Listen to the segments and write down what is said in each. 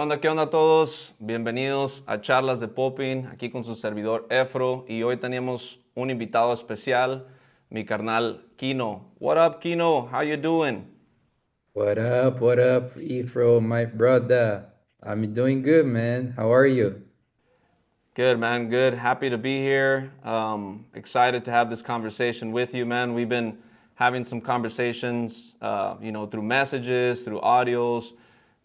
Qué onda a todos? Bienvenidos a Charlas de Popping, aquí con su servidor Efro, y hoy tenemos un invitado especial, mi carnal Kinho. What up, Kinho? How you doing? What up, Ifro, my brother? I'm doing good, man. How are you? Good, man. Good. Happy to be here. Excited to have this conversation with you, man. We've been having some conversations, through messages, through audios.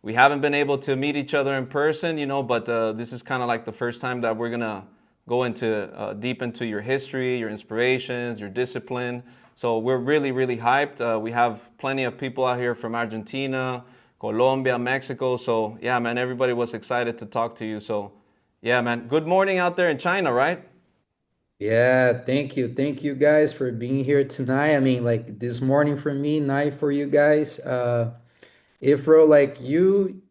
We haven't been able to meet each other in person, but this is kind of like the first time that we're gonna go into deep into your history, your inspirations, your discipline. So we're really, really hyped. We have plenty of people out here from Argentina, Colombia, Mexico. So yeah, man, everybody was excited to talk to you. So yeah, man. Good morning out there in China, right? Yeah, thank you. Thank you guys for being here tonight. I mean, like this morning for me, night for you guys. Ifro, like you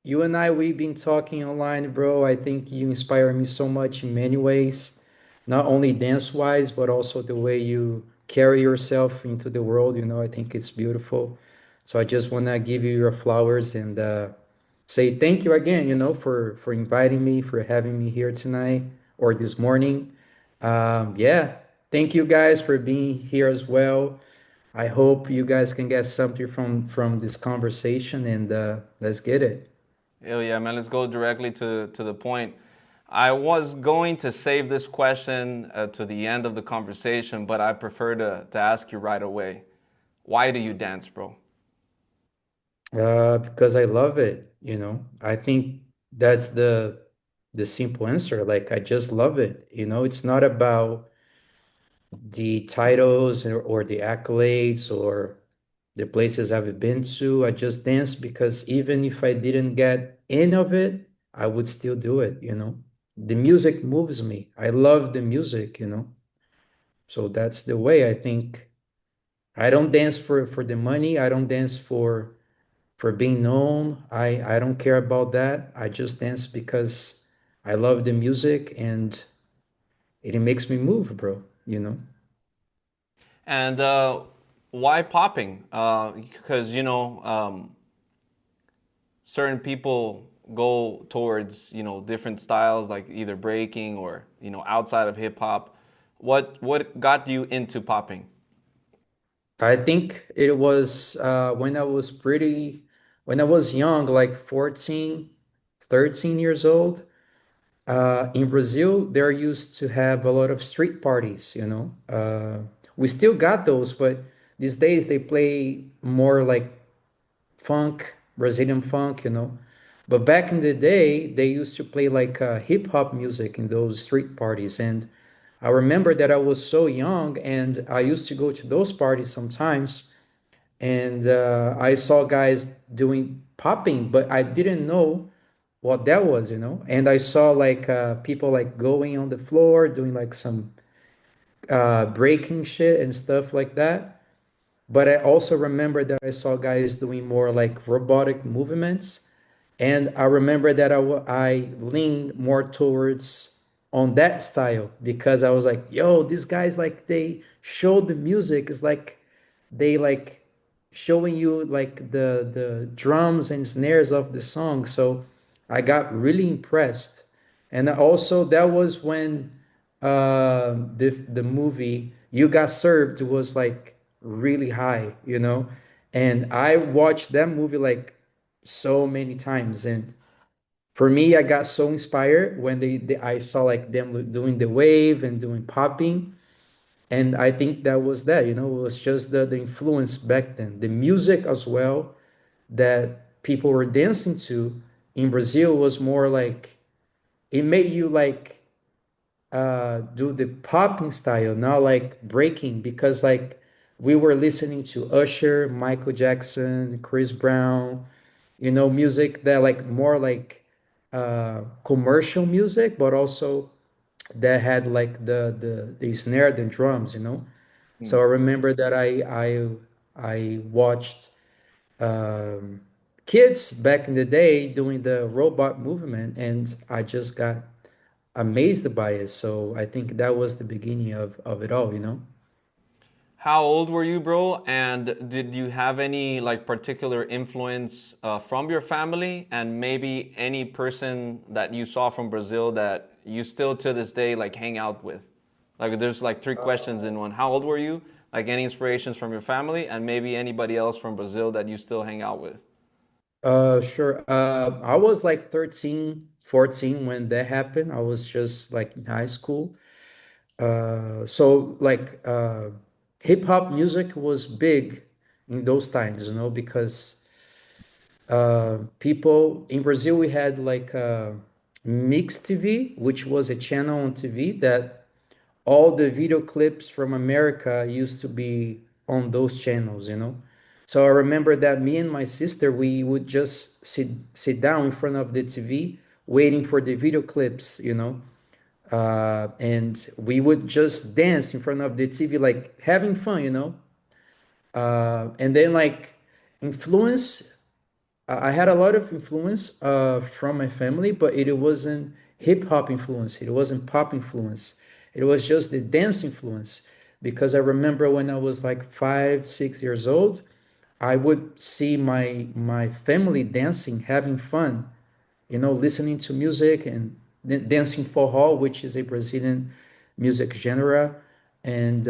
and I, we've been talking online, bro. I think you inspire me so much in many ways, not only dance-wise, but also the way you carry yourself into the world. I think it's beautiful. So I just want to give you your flowers and say thank you again, for inviting me, for having me here tonight or this morning. Yeah, thank you guys for being here as well. I hope you guys can get something from this conversation and let's get it. Hell yeah, man. Let's go directly to the point. I was going to save this question to the end of the conversation, but I prefer to ask you right away. Why do you dance, bro? Because I love it. I think that's the simple answer. Like I just love it. It's not about the titles or the accolades or the places I've been to. I just dance because even if I didn't get any of it, I would still do it. The music moves me. I love the music. So that's the way I think. I don't dance for the money. I don't dance for being known. I don't care about that. I just dance because I love the music and it makes me move, bro. And why popping? Because, certain people go towards, different styles like either breaking or, outside of hip hop. What got you into popping? I think it was when I was young, like 14, 13 years old. In Brazil, they're used to have a lot of street parties. We still got those, but these days they play more like funk, Brazilian funk. But back in the day, they used to play like hip hop music in those street parties. And I remember that I was so young and I used to go to those parties sometimes. And I saw guys doing popping, but I didn't know what that was. And I saw like people like going on the floor, doing like some breaking shit and stuff like that. But I also remember that I saw guys doing more like robotic movements. And I remember that I leaned more towards on that style because I was like, yo, these guys like they show the music. It's like they like showing you like the drums and snares of the song. So I got really impressed. And also that was when the movie You Got Served was like really high. And I watched that movie like so many times. And for me, I got so inspired when I saw like them doing the wave and doing popping. And I think that was that. It was just the influence back then. The music as well that people were dancing to in Brazil was more like it made you like do the popping style, not like breaking, because like we were listening to Usher, Michael Jackson, Chris Brown, music that like more like commercial music, but also that had like the snare and drums. So I remember that I watched um, kids back in the day doing the robot movement, and I just got amazed by it. So I think that was the beginning of it all. How old were you, bro? And did you have any like particular influence from your family, and maybe any person that you saw from Brazil that you still to this day like hang out with? Like there's like three questions in one. How old were you? Like any inspirations from your family, and maybe anybody else from Brazil that you still hang out with? Sure. I was like 13, 14 when that happened. I was just like in high school. So like hip hop music was big in those times, because people in Brazil, we had like Mix TV, which was a channel on TV that all the video clips from America used to be on those channels. So I remember that me and my sister, we would just sit down in front of the TV waiting for the video clips. And we would just dance in front of the TV, like having fun. And then like influence, I had a lot of influence from my family, but it wasn't hip hop influence. It wasn't pop influence. It was just the dance influence. Because I remember when I was like 5, 6 years old, I would see my family dancing, having fun, listening to music and dancing forró, which is a Brazilian music genre. And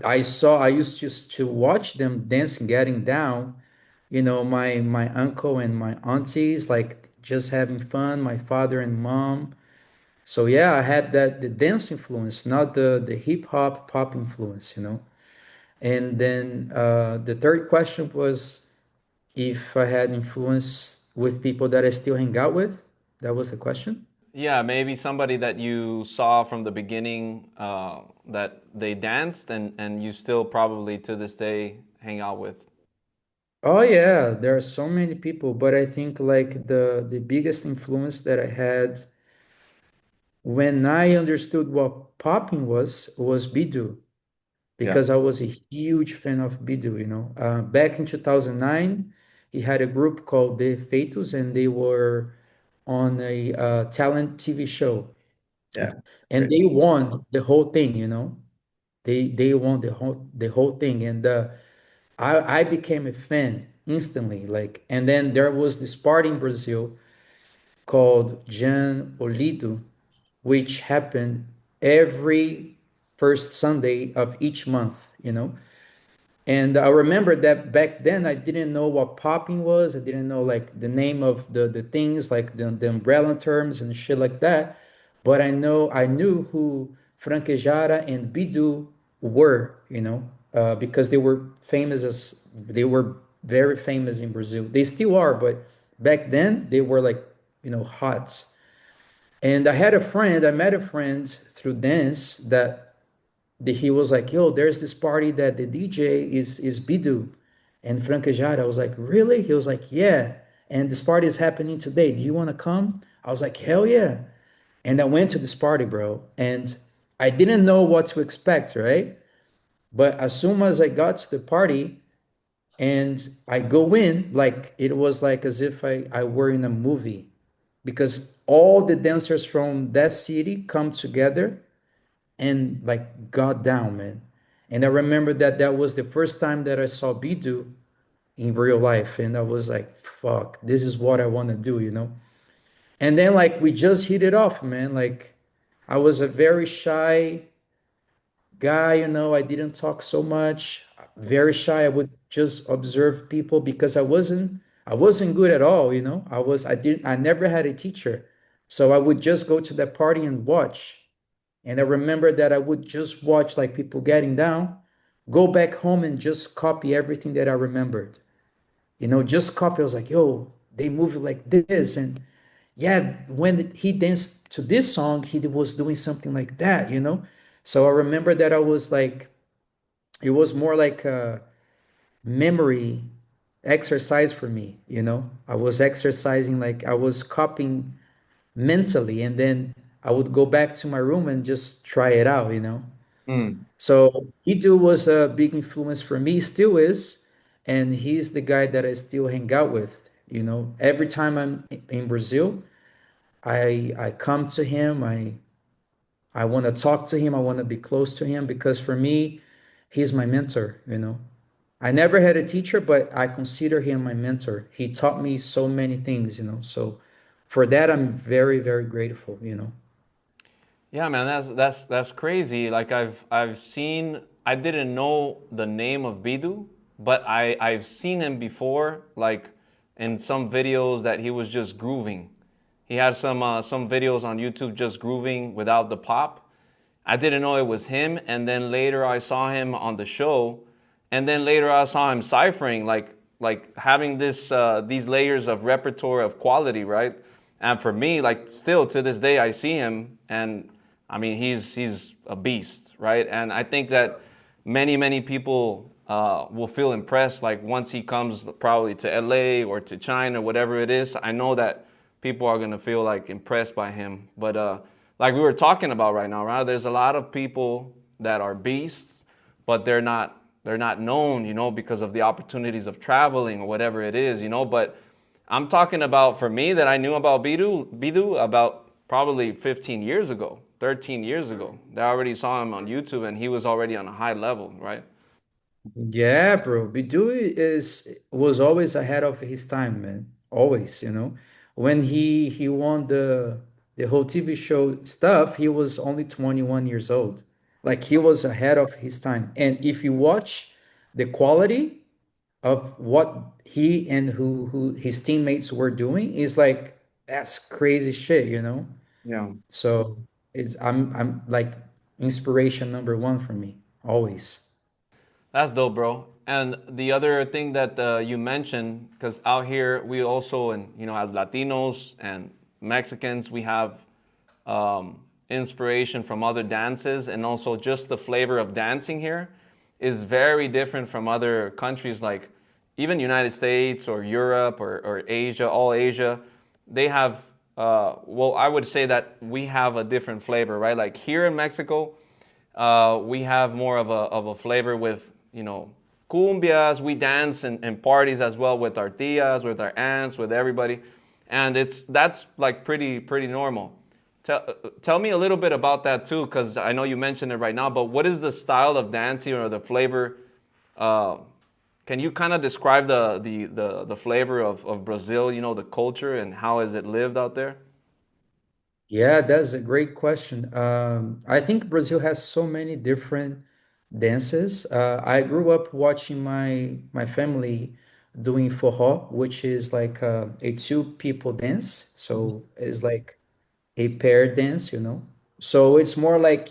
I used just to watch them dancing, getting down. My uncle and my aunties like just having fun, my father and mom. So yeah, I had that the dance influence, not the hip hop pop influence. And then the third question was if I had influence with people that I still hang out with. That was the question. Yeah, maybe somebody that you saw from the beginning that they danced, and you still probably to this day hang out with. Oh yeah, there are so many people, but I think like the biggest influence that I had when I understood what popping was Bidu, Yeah. because I was a huge fan of Bidu. Back in 2009, he had a group called The Feitos, and they were on a talent TV show, Yeah. and Great. they won the whole thing. They won the whole thing, and I became a fan instantly. Like, and then there was this party in Brazil called Jan Olido, which happened every first Sunday of each month. And I remember that back then I didn't know what popping was. I didn't know like the name of the things, like the umbrella terms and shit like that. But I knew who Franquejara and Bidu were, because they were very famous in Brazil. They still are, but back then they were like, hot. And I met a friend through dance that he was like, yo, there's this party that the DJ is Bidu and Franquejada. I was like, really? He was like, yeah. And this party is happening today. Do you want to come? I was like, hell yeah. And I went to this party, bro. And I didn't know what to expect, right? But as soon as I got to the party and I go in, like it was like as if I were in a movie, because all the dancers from that city come together and like got down, man. And I remember that was the first time that I saw Bidu in real life, and I was like, "Fuck, this is what I want to do." And then like we just hit it off, man. Like I was a very shy guy. I didn't talk so much. Very shy. I would just observe people because I wasn't good at all. I never had a teacher, so I would just go to that party and watch. And I remember that I would just watch like people getting down, go back home and just copy everything that I remembered. Just copy. I was like, yo, they move like this. And yeah, when he danced to this song, he was doing something like that. So I remember that I was like, it was more like a memory exercise for me. I was exercising, like I was copying mentally, and then I would go back to my room and just try it out. Mm. So Idu was a big influence for me, still is, and he's the guy that I still hang out with. Every time I'm in Brazil, I come to him. I want to talk to him. I want to be close to him because for me, he's my mentor, you know. I never had a teacher, but I consider him my mentor. He taught me so many things, you know. So for that, I'm very, very grateful, you know. Yeah, man, that's crazy. Like I've seen, I didn't know the name of Bidu, but I've seen him before, like in some videos that he was just grooving. He had some videos on YouTube just grooving without the pop. I didn't know it was him, and then later I saw him on the show, and then later I saw him ciphering, like having these layers of repertoire of quality, right? And for me, like still to this day, I see him, and I mean he's a beast, right? And I think that many people will feel impressed, like once he comes probably to LA or to China, whatever it is. I know that people are gonna feel like impressed by him, but like we were talking about right now, right? There's a lot of people that are beasts, but they're not known, you know, because of the opportunities of traveling or whatever it is, you know. But I'm talking about for me that I knew about Bidu about probably 15 years ago, 13 years ago. I already saw him on YouTube and he was already on a high level, right? Yeah, bro. Bidui is was always ahead of his time, man. Always, you know. When he won the whole TV show stuff, he was only 21 years old. Like he was ahead of his time. And if you watch the quality of what he and who his teammates were doing, is like that's crazy shit, you know. Yeah. So it's I'm like inspiration number one for me, always. That's dope, bro. And the other thing that you mentioned, because out here we also, and you know, as Latinos and Mexicans, we have inspiration from other dances, and also just the flavor of dancing here is very different from other countries, like even United States or Europe or Asia, all Asia. They have, well, I would say that we have a different flavor, right? Like here in Mexico, we have more of a flavor with, you know, cumbias. We dance in parties as well with our tias, with our aunts, with everybody, and that's like pretty normal. Tell me a little bit about that too, because I know you mentioned it right now. But what is the style of dancing or the flavor? Uh, can you kind of describe the flavor of Brazil? You know, the culture and how is it lived out there? Yeah, that's a great question. I think Brazil has so many different dances. I grew up watching my family doing forró, which is like a two people dance. So it's like a pair dance, you know. So it's more like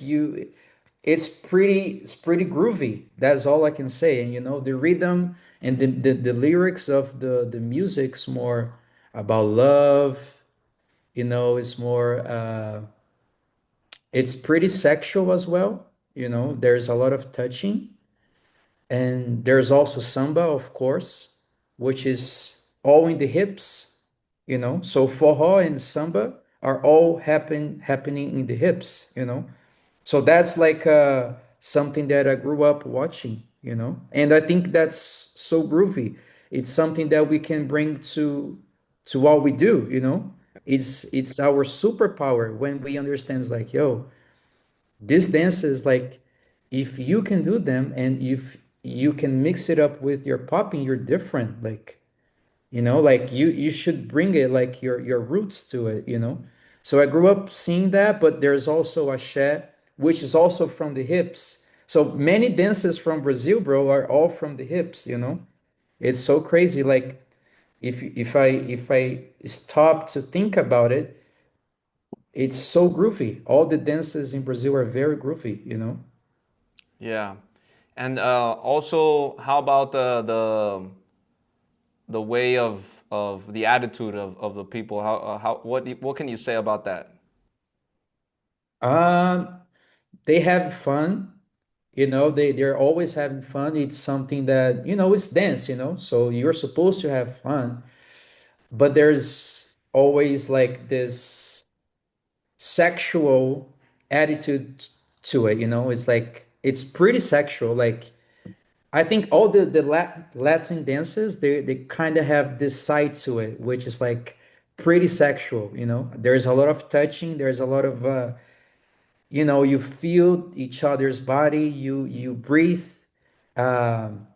it's pretty groovy. That's all I can say. And you know, the rhythm and the lyrics of the music's more about love, you know, it's more it's pretty sexual as well. You know, there's a lot of touching. And there's also samba, of course, which is all in the hips, you know. So forró and samba are all happening in the hips, you know. So that's like something that I grew up watching, you know. And I think that's so groovy. It's something that we can bring to what we do, you know. It's our superpower when we understand like, yo, these dances, like, if you can do them and if you can mix it up with your popping, you're different. Like, you know, like you should bring it like your roots to it, you know. So I grew up seeing that, but there's also axé, which is also from the hips. So many dances from Brazil, bro, are all from the hips, you know. It's so crazy. Like if I stop to think about it, it's so groovy. All the dances in Brazil are very groovy, you know. Yeah, and also, how about the way of the attitude of the people? How what can you say about that? Um, they have fun, you know, they're always having fun. It's something that, you know, it's dance, you know, so you're supposed to have fun, but there's always like this sexual attitude to it, you know. It's like it's pretty sexual. Like I think all the Latin dances, they kind of have this side to it, which is like pretty sexual, you know. There's a lot of touching, there's a lot of you feel each other's body, you breathe um,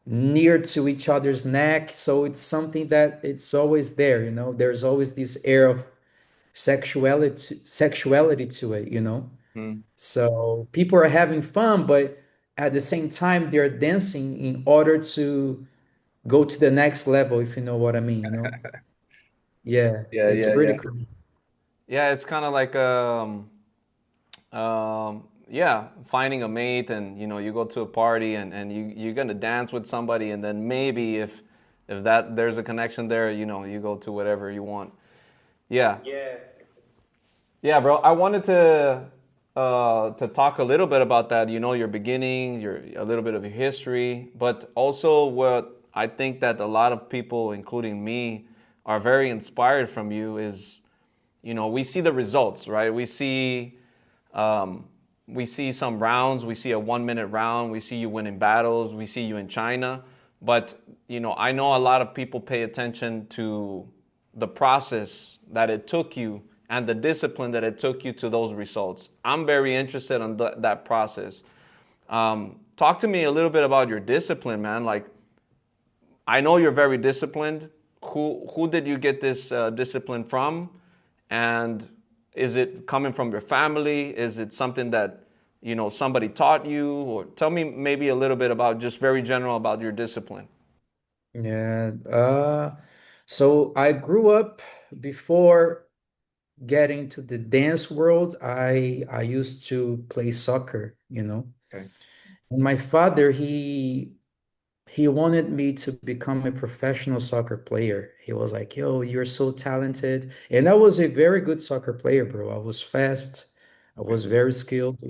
near to each other's neck. So it's something that it's always there. There's always this air of sexuality to it. Mm. So people are having fun, but at the same time, they're dancing in order to go to the next level, if you know what I mean. Yeah, Yeah, it's yeah, pretty yeah. cool. Yeah, it's kind of like yeah, finding a mate, and you go to a party, and you're gonna dance with somebody, and then maybe if that there's a connection there, you go to whatever you want. Yeah, Yeah. yeah, bro. I wanted to talk a little bit about that. Your beginning, your a little bit of your history, but also what I think that a lot of people, including me, are very inspired from you is, we see the results, right? Um, we see some rounds. We see a 1 minute round. We see you winning battles. We see you in China. But, I know a lot of people pay attention to the process that it took you and the discipline that it took you to those results. I'm very interested in that process. Talk to me a little bit about your discipline, man. Like, I know you're very disciplined. Who did you get this discipline from? And is it coming from your family? Is it something that somebody taught you? Or tell me maybe a little bit about, just very general, about your discipline. Yeah. So I grew up before getting to the dance world. I used to play soccer. Okay. And my father, he wanted me to become a professional soccer player. He was like, "Yo, you're so talented." And I was a very good soccer player, bro. I was fast. I was very skilled.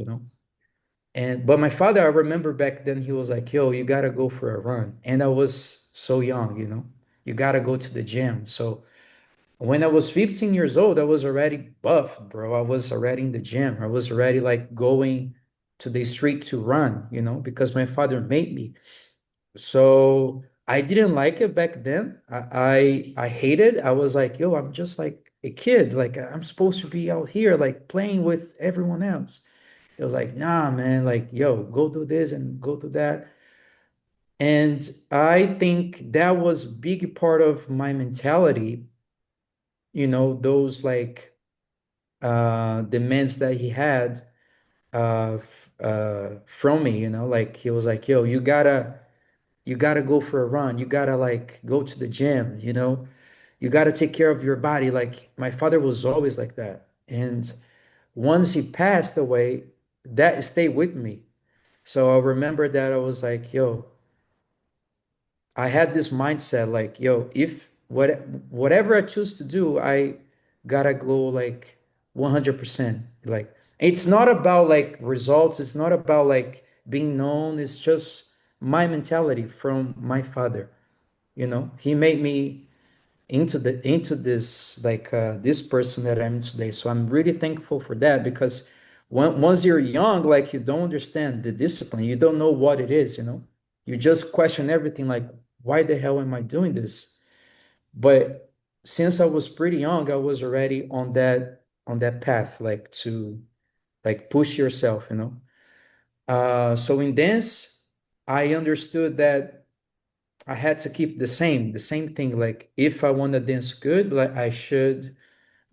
And but my father, I remember back then he was like, "Yo, you gotta go for a run." And I was so young. You gotta go to the gym. So when I was 15 years old, I was already buff, bro. I was already in the gym. I was already like going to the street to run, because my father made me. So I didn't like it back then. I hated. I was like, yo, I'm just like a kid. Like I'm supposed to be out here like playing with everyone else. It was like, nah, man, like, yo, go do this and go do that. And I think that was big part of my mentality, those like demands that he had from me, like he was like, yo, you gotta go for a run. You gotta like go to the gym. You gotta take care of your body. Like my father was always like that. And once he passed away, that stayed with me. So I remember that I was like, yo, I had this mindset like, yo, if whatever I choose to do, I gotta go like 100%. Like it's not about like results, it's not about like being known, it's just my mentality from my father. He made me into this like this person that I'm today. So I'm really thankful for that because once you're young, like you don't understand the discipline, you don't know what it is. You just question everything like, why the hell am I doing this? But since I was pretty young, I was already on that path, like to like push yourself. So in dance, I understood that I had to keep the same thing. Like if I want to dance good, like I should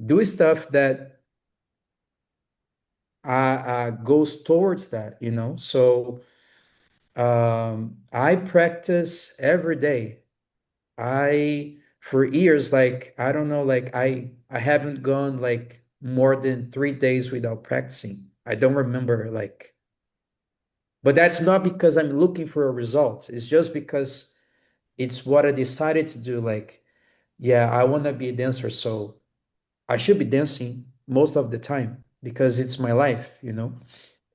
do stuff that goes towards that. So I practice every day. I for years, like I don't know, like I haven't gone like more than 3 days without practicing. I don't remember like, but that's not because I'm looking for a result. It's just because it's what I decided to do. Like, yeah, I want to be a dancer, so I should be dancing most of the time because it's my life.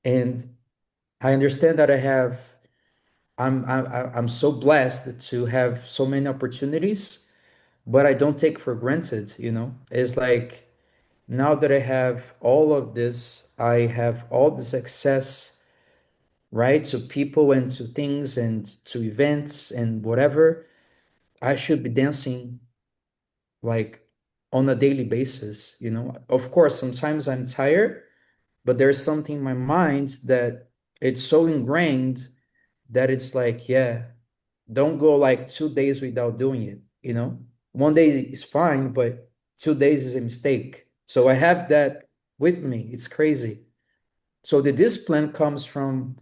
And I understand that I'm so blessed to have so many opportunities, but I don't take for granted. It's like now that I have all of this, I have all this access, right, to people and to things and to events and whatever. I should be dancing like on a daily basis. Of course, sometimes I'm tired, but there's something in my mind that it's so ingrained that it's like, yeah, don't go like 2 days without doing it, you know? One day is fine, but 2 days is a mistake. So I have that with me. It's crazy. So the discipline comes from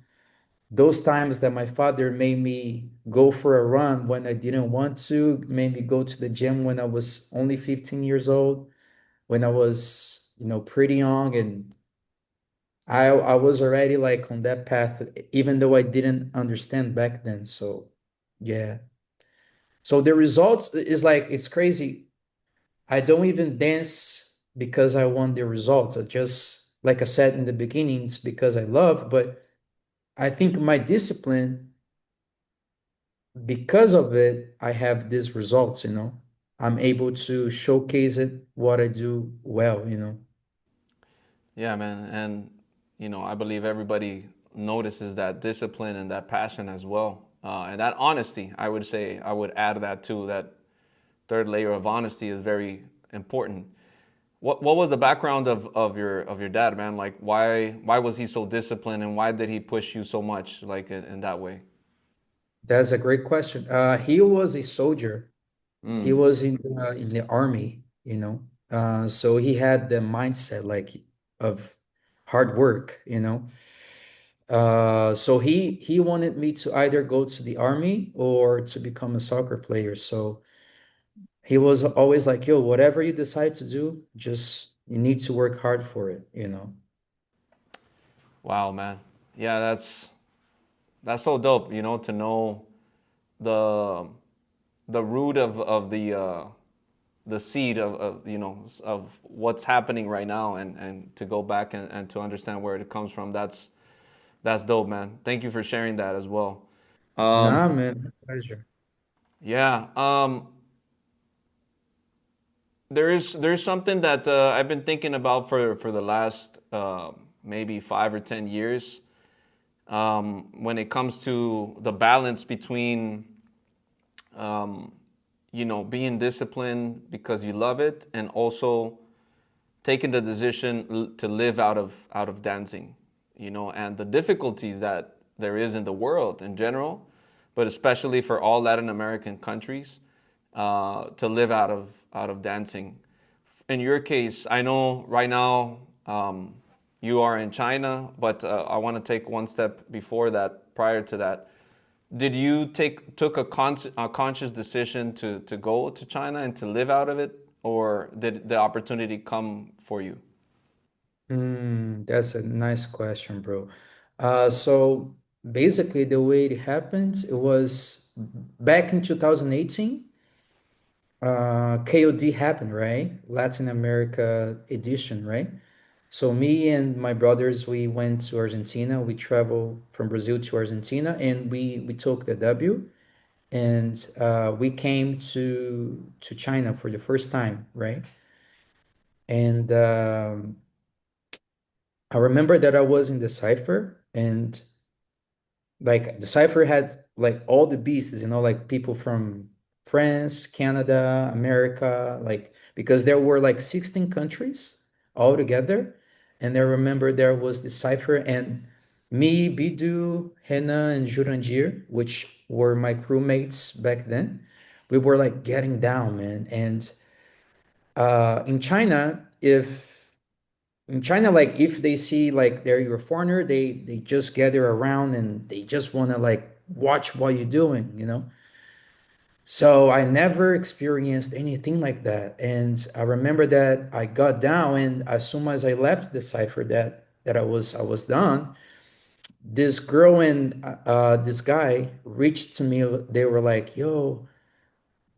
those times that my father made me go for a run when I didn't want to, made me go to the gym when I was only 15 years old, when I was, pretty young, and I was already like on that path, even though I didn't understand back then. So yeah. So the results is like it's crazy. I don't even dance because I want the results. I just, like I said in the beginning, it's because I love, but I think my discipline, because of it, I have these results. I'm able to showcase it what I do well. Yeah, man. And, I believe everybody notices that discipline and that passion as well. And that honesty, I would say, I would add that too. That third layer of honesty is very important. What was the background of your dad, man? Like why was he so disciplined and why did he push you so much like in that way? That's a great question. He was a soldier. He Mm. was in the army. So he had the mindset like of hard work. So he wanted me to either go to the army or to become a soccer player. So he was always like, yo, whatever you decide to do, just you need to work hard for it. Wow, man. Yeah, that's so dope, to know the the root of the seed of what's happening right now and to go back and to understand where it comes from. That's dope, man. Thank you for sharing that as well. Nah, man, pleasure. Yeah. There's something that I've been thinking about for the last maybe 5 or 10 years, when it comes to the balance between um, being disciplined because you love it and also taking the decision to live out of dancing, and the difficulties that there is in the world in general, but especially for all Latin American countries, to live out of dancing. In your case, I know right now you are in China, but I want to take one step before that. Prior to that, did you took a conscious decision to go to China and to live out of it, or did the opportunity come for you? That's a nice question, bro. So basically, the way it happened, it was back in 2018. KOD happened, right? Latin America edition, right? So me and my brothers, we went to Argentina. We traveled from Brazil to Argentina, and we took the W, and we came to China for the first time, right? And I remember that I was in the cipher, and like the cipher had like all the beasts, like people from France, Canada, America, like because there were like 16 countries all together. And I remember there was the cipher, and me, Bidu, Hena, and Jurandir, which were my crewmates back then, we were like getting down, man. And in China, like if they see like they're your foreigner, they just gather around and they just want to like watch what you're doing. So I never experienced anything like that. And I remember that I got down, and as soon as I left the cipher that I was done, this girl and this guy reached to me. They were like, yo,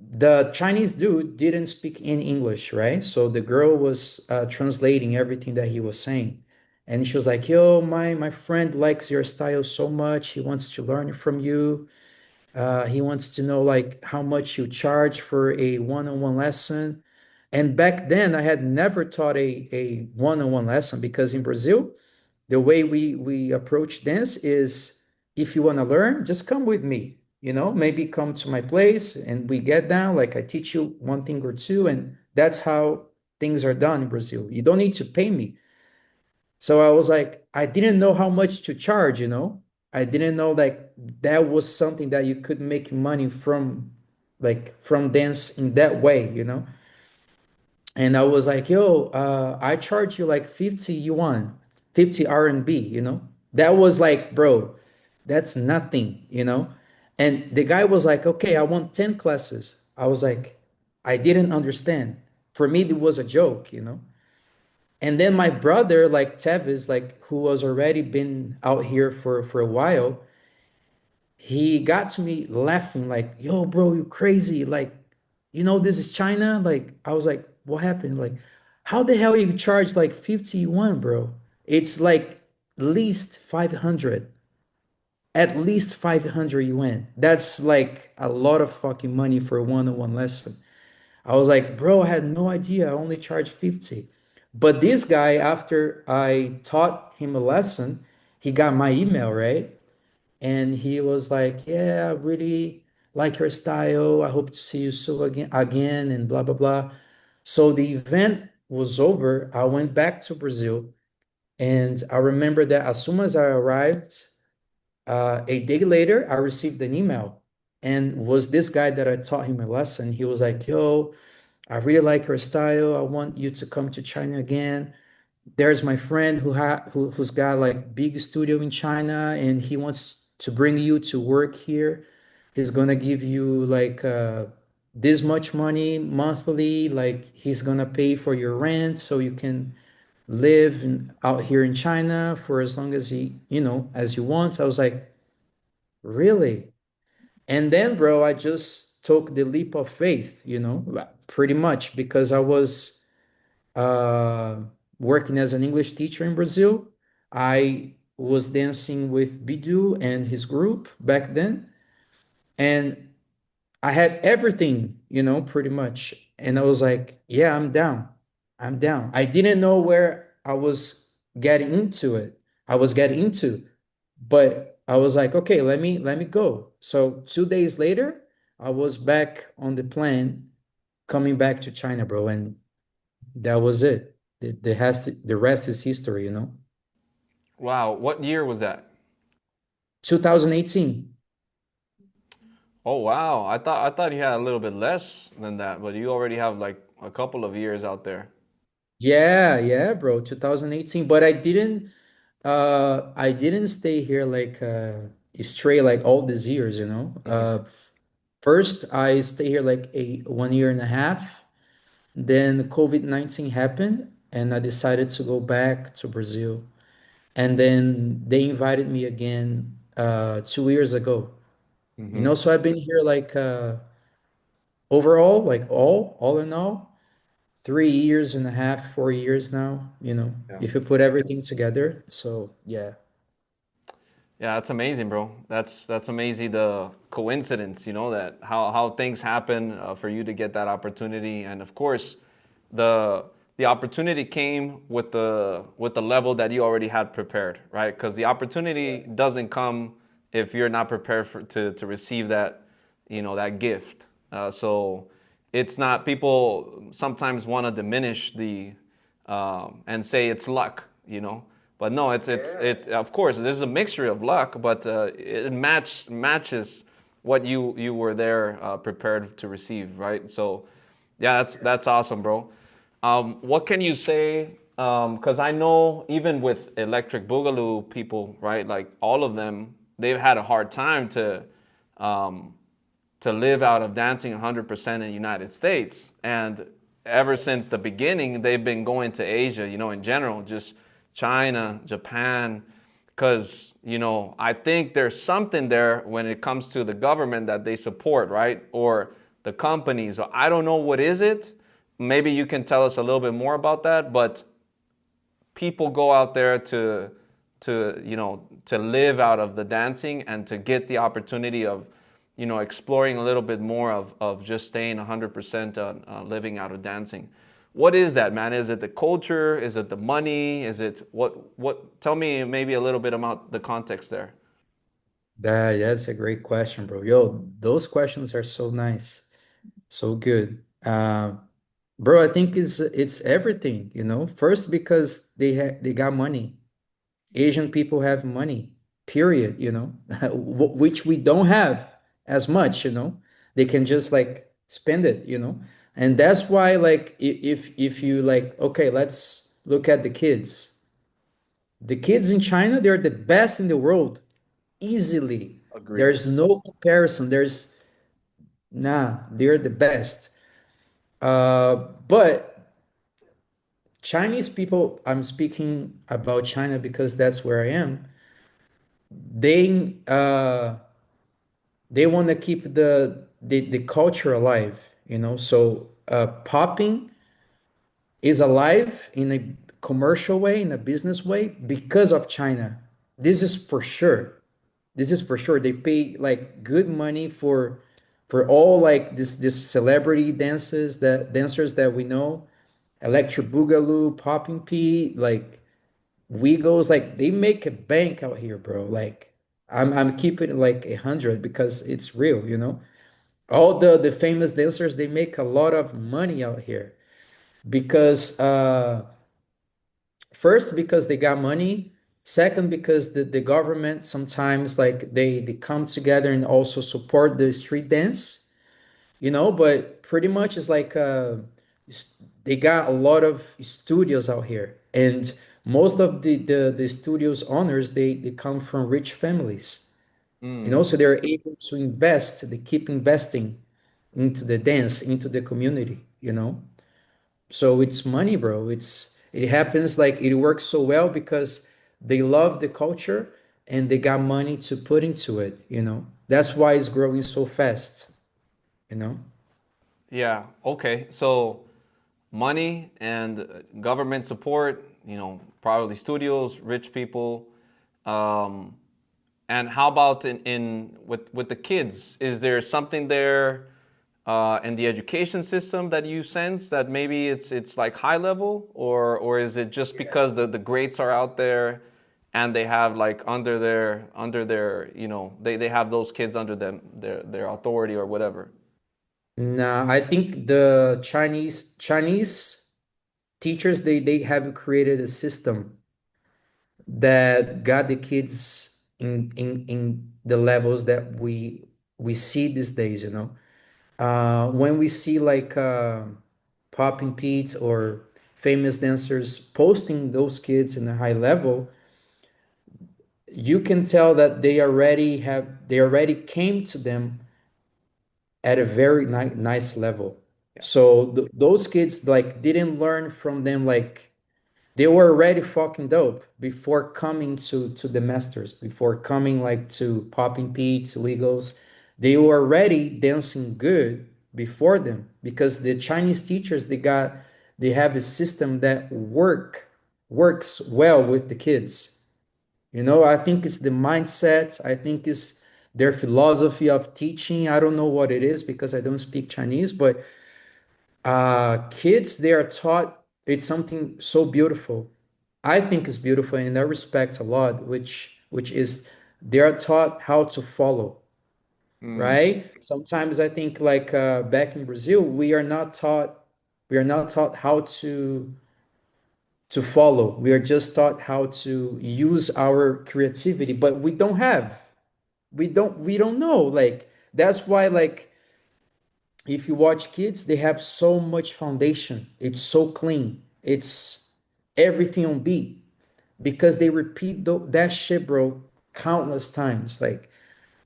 the Chinese dude didn't speak in English, right? So the girl was translating everything that he was saying. And she was like, yo, my friend likes your style so much. He wants to learn from you. He wants to know like how much you charge for a one-on-one lesson. And back then I had never taught a one-on-one lesson, because in Brazil, the way we approach dance is, if you want to learn, just come with me, maybe come to my place and we get down, like I teach you one thing or two, and that's how things are done in Brazil. You don't need to pay me. So I was like, I didn't know how much to charge, you know? I didn't know like that was something that you could make money from, like from dance in that way, you know? And I was like, yo, I charge you like 50 yuan, 50 RMB, you know? That was like, bro, that's nothing, you know? And the guy was like, okay, I want 10 classes. I was like, I didn't understand. For me, it was a joke, you know? And then my brother, like Tevis, like who was already been out here for a while, he got to me laughing, like, yo, bro, you crazy. Like, you know, this is China. Like, I was like, what happened? Like, how the hell you charge like 51, bro? It's like least 500, at least 500 yuan. That's like a lot of fucking money for a one-on-one lesson. I was like, bro, I had no idea. I only charge 50. But this guy, after I taught him a lesson, he got my email, right? And he was like, yeah, I really like your style. I hope to see you soon again, and blah, blah, blah. So the event was over. I went back to Brazil. And I remember that as soon as I arrived, a day later, I received an email. And was this guy that I taught him a lesson. He was like, yo, I really like your style. I want you to come to China again. There's my friend who's got like big studio in China, and he wants to bring you to work here. He's gonna give you like this much money monthly. Like he's gonna pay for your rent so you can live out here in China for as long as as you want. I was like, really? And then, bro, I just took the leap of faith, pretty much because I was uh, working as an English teacher in Brazil. I was dancing with Bidu and his group back then, and I had everything, pretty much. And I was like, yeah, I'm down. I'm down. I didn't know where I was getting into it. I was getting into, but I was like, okay, let me go. So 2 days later, I was back on the plane coming back to China, bro, and that was it. The rest is history, wow, what year was that? 2018. Oh wow, I thought you had a little bit less than that, but you already have like a couple of years out there. Yeah, yeah, bro, 2018. But I didn't stay here like straight like all these years, First I stay here like a 1 year and a half. Then COVID-19 happened and I decided to go back to Brazil. And then they invited me again 2 years ago. Mm-hmm. So I've been here like overall, like all in all, 3 years and a half, 4 years now, Yeah. if you put everything together. So yeah. Yeah, that's amazing, bro. That's amazing. The coincidence, that how things happen for you to get that opportunity, and of course, the the opportunity came with the level that you already had prepared, right? Because the opportunity doesn't come if you're not prepared to receive that, that gift. So it's not, people sometimes want to diminish the and say it's luck, but no, it's of course this is a mixture of luck, but it matches what you were there prepared to receive, right? So yeah, that's awesome, bro. What can you say? Because I know even with Electric Boogaloo people, right? Like all of them, they've had a hard time um, to live out of dancing 100% in the United States. And ever since the beginning, they've been going to Asia, in general, just China, Japan, because, I think there's something there when it comes to the government that they support, right? Or the companies. So I don't know what is it. Maybe you can tell us a little bit more about that, but people go out there to live out of the dancing and to get the opportunity of exploring a little bit more of just staying 100% living out of dancing. What is that, man? Is it the culture? Is it the money? Is it what tell me maybe a little bit about the context there. That's a great question, bro. Yo, those questions are so nice, so good. Bro, I think it's everything, First because they got money. Asian people have money, period, which we don't have as much, They can just like spend it. And that's why like if you like, okay, let's look at the kids. The kids in China, they're the best in the world, easily. Agree. There's no comparison. They're the best. But Chinese people, I'm speaking about China because that's where I am. They want to keep the culture alive, So popping is alive in a commercial way, in a business way, because of China. This is for sure. This is for sure. They pay like good money for all like this celebrity dancers that we know, Electric Boogaloo, Popping P, like Wiggles, like they make a bank out here, bro. Like I'm keeping it like 100 because it's real. All the famous dancers, they make a lot of money out here because first because they got money, second because the government sometimes like they come together and also support the street dance, but pretty much it's like they got a lot of studios out here, and most of the studios owners, they come from rich families, Mm. so they're able to invest, they keep investing into the dance, into the community. So it's money, bro. It happens like it works so well because they love the culture and they got money to put into it. That's why it's growing so fast, you know? Yeah. Okay. So money and government support, probably studios, rich people. Um, and how about in with the kids? Is there something there in the education system that you sense that maybe it's like high level, or is it just because the grades are out there and they have like under their they have those kids under them their authority or whatever? Nah, I think the Chinese teachers, they have created a system that got the kids in the levels that we see these days. When we see like popping Pete or famous dancers posting those kids in a high level, you can tell that they already came to them at a very nice level. Yeah. So those kids like didn't learn from them, like they were already fucking dope before coming to the masters, before coming like to popping Pete, Wiggles. They were already dancing good before them because the Chinese teachers, they have a system that works well with the kids. I think it's the mindset. I think it's their philosophy of teaching. I don't know what it is because I don't speak Chinese, but kids, they are taught, it's something so beautiful. I think it's beautiful and I respect a lot, which is they are taught how to follow, Mm. right? Sometimes I think like back in Brazil, we are not taught how to follow. We are just taught how to use our creativity, but we don't know. Like that's why like if you watch kids, they have so much foundation. It's so clean. It's everything on beat because they repeat that shit, bro, countless times. Like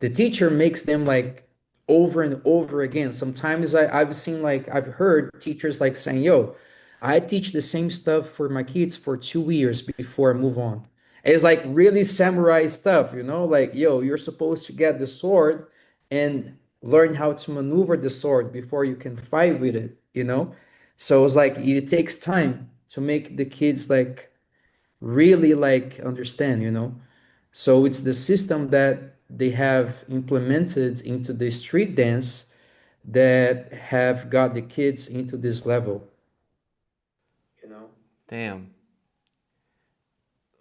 the teacher makes them like over and over again. Sometimes I've seen like I've heard teachers like saying, "Yo, I teach the same stuff for my kids for 2 years before I move on." It's like really samurai stuff. Like, yo, you're supposed to get the sword and learn how to maneuver the sword before you can fight with it. So it's like it takes time to make the kids like really like understand. So it's the system that they have implemented into the street dance that have got the kids into this level. Damn.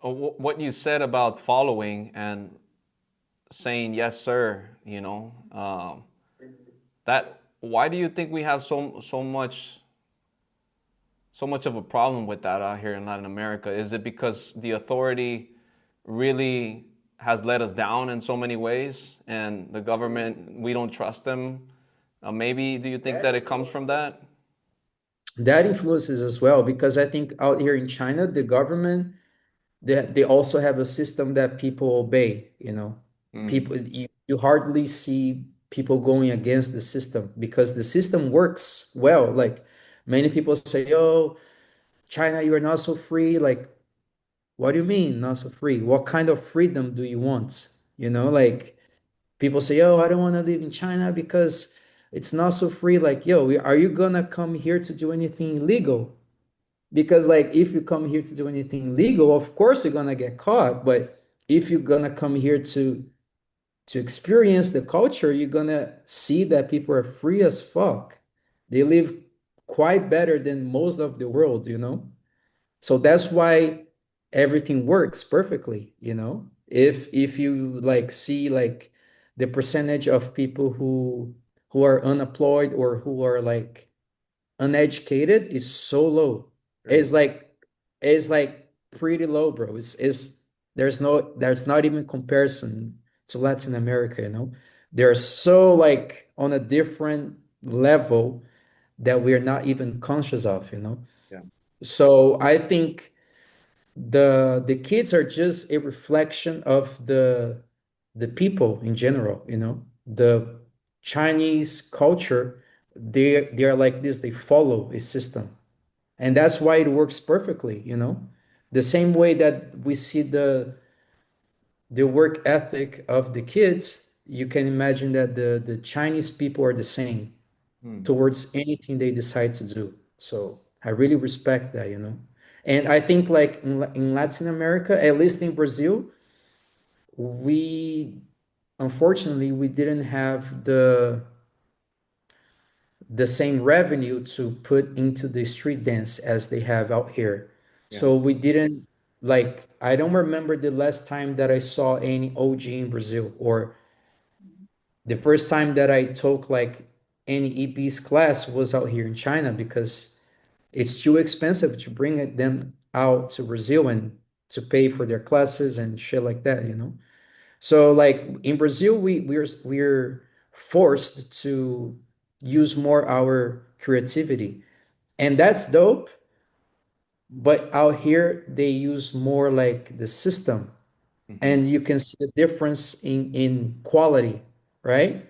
What you said about following and saying yes sir, that why do you think we have so much so much of a problem with that out here in Latin America? Is it because the authority really has let us down in so many ways, and the government, we don't trust them? Maybe do you think that it comes from that? That influences as well, because I think out here in China, the government, they also have a system that people obey, you know. Mm, People, you hardly see people going against the system because the system works well. Like many people say, oh, China, you are not so free. Like, what do you mean, not so free? What kind of freedom do you want? You know, like people say, oh, I don't want to live in China because it's not so free. Like, yo, are you gonna come here to do anything illegal? Because like if you come here to do anything illegal, of course you're gonna get caught. But if you're gonna come here to experience the culture, you're gonna see that people are free as fuck. They live quite better than most of the world, you know? So that's why everything works perfectly, you know? If you like see like the percentage of people who are unemployed or who are like uneducated is so low. great. It's like it's like pretty low, bro. It's there's not even comparison to Latin America, you know. They're so like on a different level that we're not even conscious of, you know. Yeah. So I think the kids are just a reflection of the people in general, you know. The Chinese culture, they are like this, they follow a system. And that's why it works perfectly, you know. The same way that we see the work ethic of the kids, you can imagine that the Chinese people are the same Hmm. towards anything they decide to do. So I really respect that, you know. And I think like in Latin America, at least in Brazil, we unfortunately we didn't have the same revenue to put into the street dance as they have out here. Yeah. So we didn't like I don't remember the last time that I saw any OG in Brazil or the first time that I took like any EB's class was out here in China because it's too expensive to bring them out to Brazil and to pay for their classes and shit like that, you know. So like in Brazil, we're forced to use more our creativity, and that's dope. But out here, they use more like the system, Hmm. and you can see the difference in quality, right?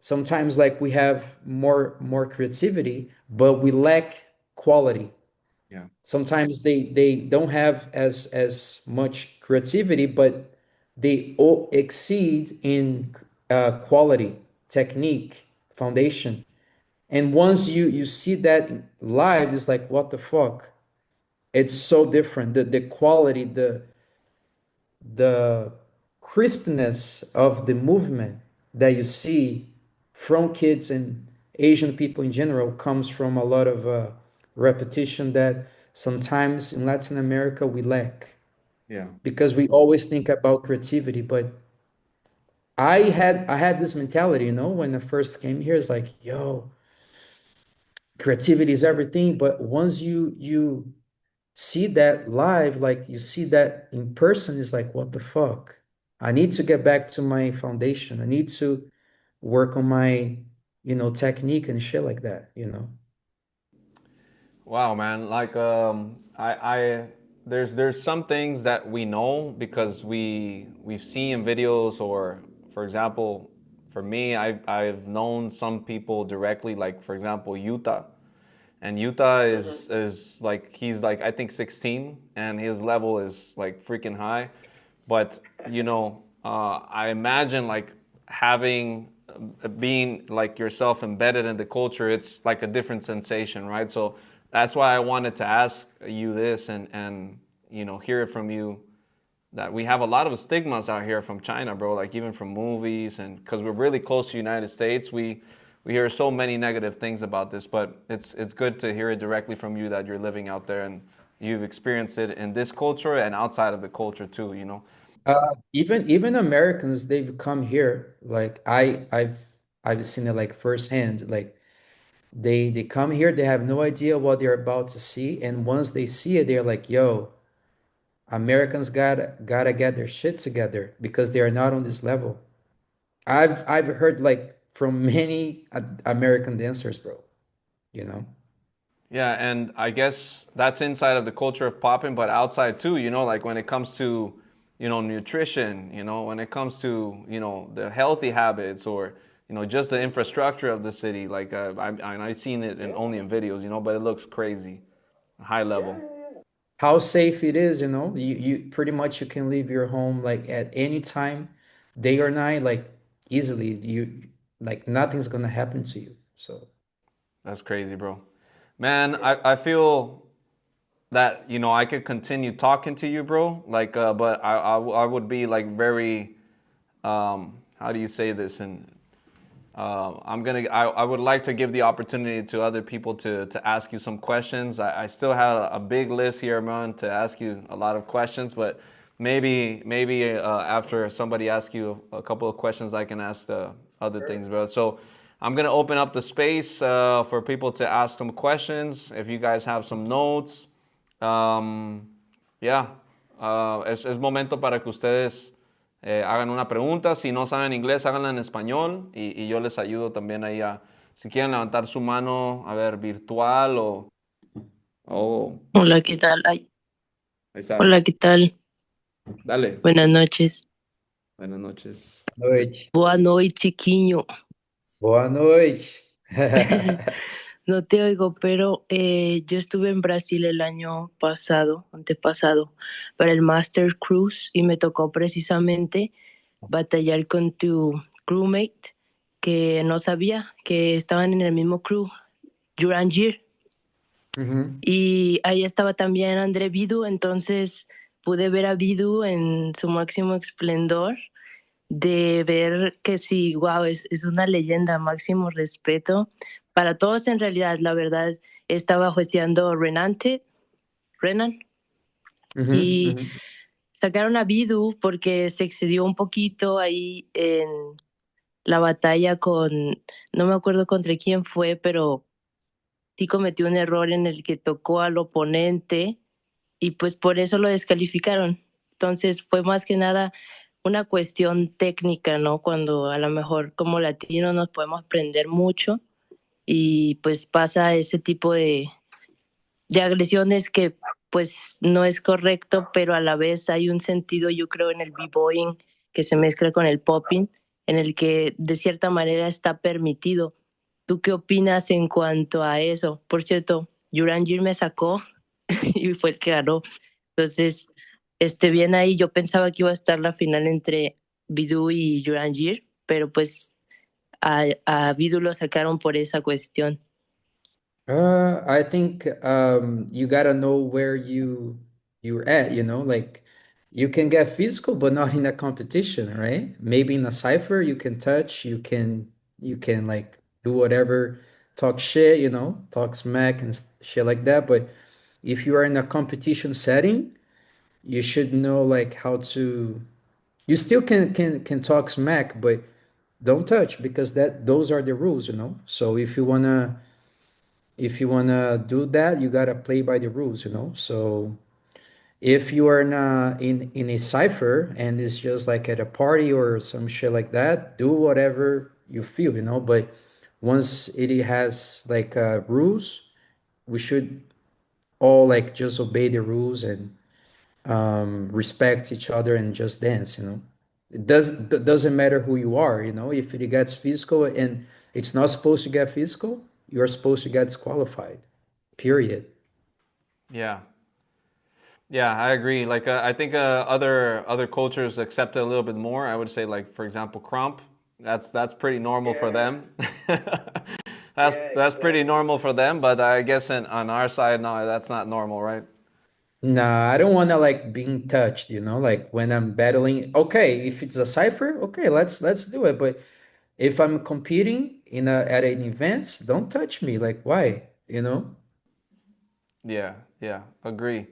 Sometimes like we have more creativity, but we lack quality. Yeah. Sometimes they don't have as much creativity, but they all exceed in quality, technique, foundation. And once you see that live, it's like what the fuck? It's so different. The quality, the crispness of the movement that you see from kids and Asian people in general comes from a lot of repetition that sometimes in Latin America we lack Yeah. because we always think about creativity. But I had this mentality, you know, when I first came here, it's like, yo, creativity is everything. But once you see that live, like you see that in person, is like, what the fuck? I need to get back to my foundation. I need to work on my, technique and shit like that, you know? Wow, man. Like, there's some things that we know because we've seen videos, or, for example, for me, I've known some people directly. Like, for example, Utah, and Utah is like he's like I think 16, and his level is like freaking high. But I imagine like having being like yourself embedded in the culture, it's like a different sensation, right? So that's why I wanted to ask you this, and hear it from you, that we have a lot of stigmas out here from China, bro. Like even from movies, and because we're really close to United States, we hear so many negative things about this. But it's good to hear it directly from you that you're living out there and you've experienced it in this culture and outside of the culture too. Even Americans, they've come here. Like I've seen it like firsthand. Like They come here, they have no idea what they're about to see, and once they see it, they're like, "Yo, Americans gotta get their shit together because they are not on this level." I've heard like from many American dancers, bro. You know. Yeah, and I guess that's inside of the culture of popping, but outside too, like when it comes to, nutrition, when it comes to, the healthy habits or, just the infrastructure of the city. Like I've seen it only in videos, but it looks crazy, high level. How safe it is, you pretty much you can leave your home like at any time, day or night, like easily. You like nothing's gonna happen to you. So That's crazy, bro. Man, I feel that I could continue talking to you, bro. Like, but I would be like very, how do you say this? And I would like to give the opportunity to other people to ask you some questions. I still have a big list here, man, to ask you a lot of questions, but maybe after somebody asks you a couple of questions, I can ask the other things, bro. So I'm gonna open up the space for people to ask some questions. If you guys have some notes, yeah, es momento para que ustedes hagan una pregunta. Si no saben inglés, háganla en español y yo les ayudo también ahí si quieren levantar su mano, a ver, virtual o... Oh, Hola, ¿qué tal? Ay, ahí está. hola, ¿qué tal? Dale. Buenas noches. Buenas noches. noite. Boa noite, Kinho. Boa noite. No te oigo, pero yo estuve en Brasil el año pasado, antepasado, para el Master Cruise y me tocó precisamente batallar con tu crewmate que no sabía que estaban en el mismo crew, Jurangir. Uhum. Y ahí estaba también André Vidu, entonces pude ver a Vidu en su máximo esplendor, de ver que sí, wow, es una leyenda, máximo respeto para todos en realidad. La verdad, estaba jueceando Renan, Uhum. y Uhum. sacaron a Vidu porque se excedió un poquito ahí en la batalla con, no me acuerdo contra quién fue, pero sí cometió un error en el que tocó al oponente y pues por eso lo descalificaron. Entonces fue más que nada una cuestión técnica, ¿no? Cuando a lo mejor como latinos nos podemos aprender mucho y pues pasa ese tipo de agresiones que pues no es correcto, pero a la vez hay un sentido, yo creo, en el b-boying que se mezcla con el popping, en el que de cierta manera está permitido. ¿Tú qué opinas en cuanto a eso? Por cierto, Jurangir me sacó y fue el que ganó. Entonces, bien ahí, yo pensaba que iba a estar la final entre Bidu y Jurangir, pero pues a Bidu lo sacaron por esa cuestión. I think you gotta know where you're at, like you can get physical, but not in a competition, right? Maybe in a cipher you can touch, you can like do whatever, talk shit, talk smack and shit like that. But if you are in a competition setting, you should know like how to. You still can talk smack, but don't touch because those are the rules, So if you wanna do that, you gotta play by the rules. So if you are not in a cipher and it's just like at a party or some shit like that, do whatever you feel. But once it has like rules, we should all like just obey the rules and respect each other and just dance. It doesn't matter who you are. If it gets physical and it's not supposed to get physical, you're supposed to get disqualified. Period. Yeah. Yeah, I agree. Like I think other cultures accept it a little bit more. I would say, like for example, Crump. That's pretty normal for them. That's pretty normal for them. But I guess on our side, no, that's not normal, right? Nah, I don't want to like being touched. Like when I'm battling, okay, if it's a cipher, okay, let's do it. But if I'm competing at an event, don't touch me. Like why? Yeah, yeah, agree.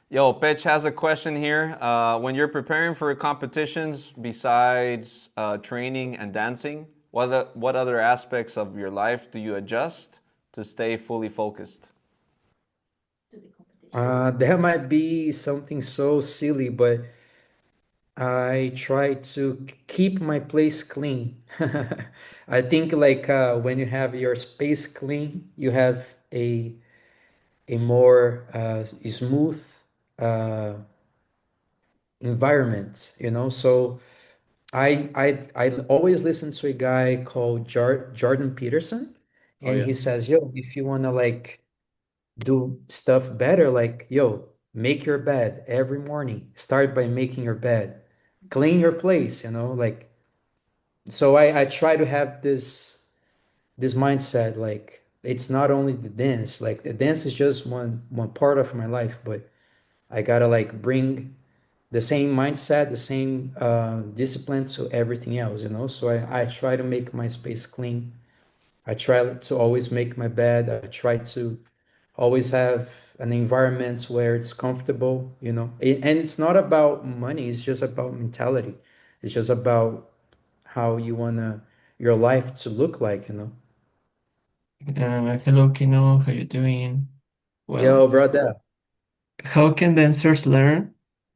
Yo, Pech has a question here. When you're preparing for competitions, besides training and dancing, what other aspects of your life do you adjust to stay fully focused? That might be something so silly, but I try to keep my place clean. I think like when you have your space clean, you have a more smooth uh, environment, you know. So I always listen to a guy called Jordan Peterson, Oh and yeah. he says, "Yo, if you wanna like do stuff better, like yo, make your bed every morning. Start by making your bed, clean your place, you know, like." So I try to have this mindset, like it's not only the dance, like the dance is just one part of my life, but I gotta like bring the same mindset, the same discipline to everything else, you know. So I try to make my space clean. I try to always make my bed. I try to always have an environment where it's comfortable, you know. And it's not about money, it's just about mentality. It's just about how you wanna your life to look like, you know. Hello, Kino. How you doing? Yo, Well, brother. how can dancers learn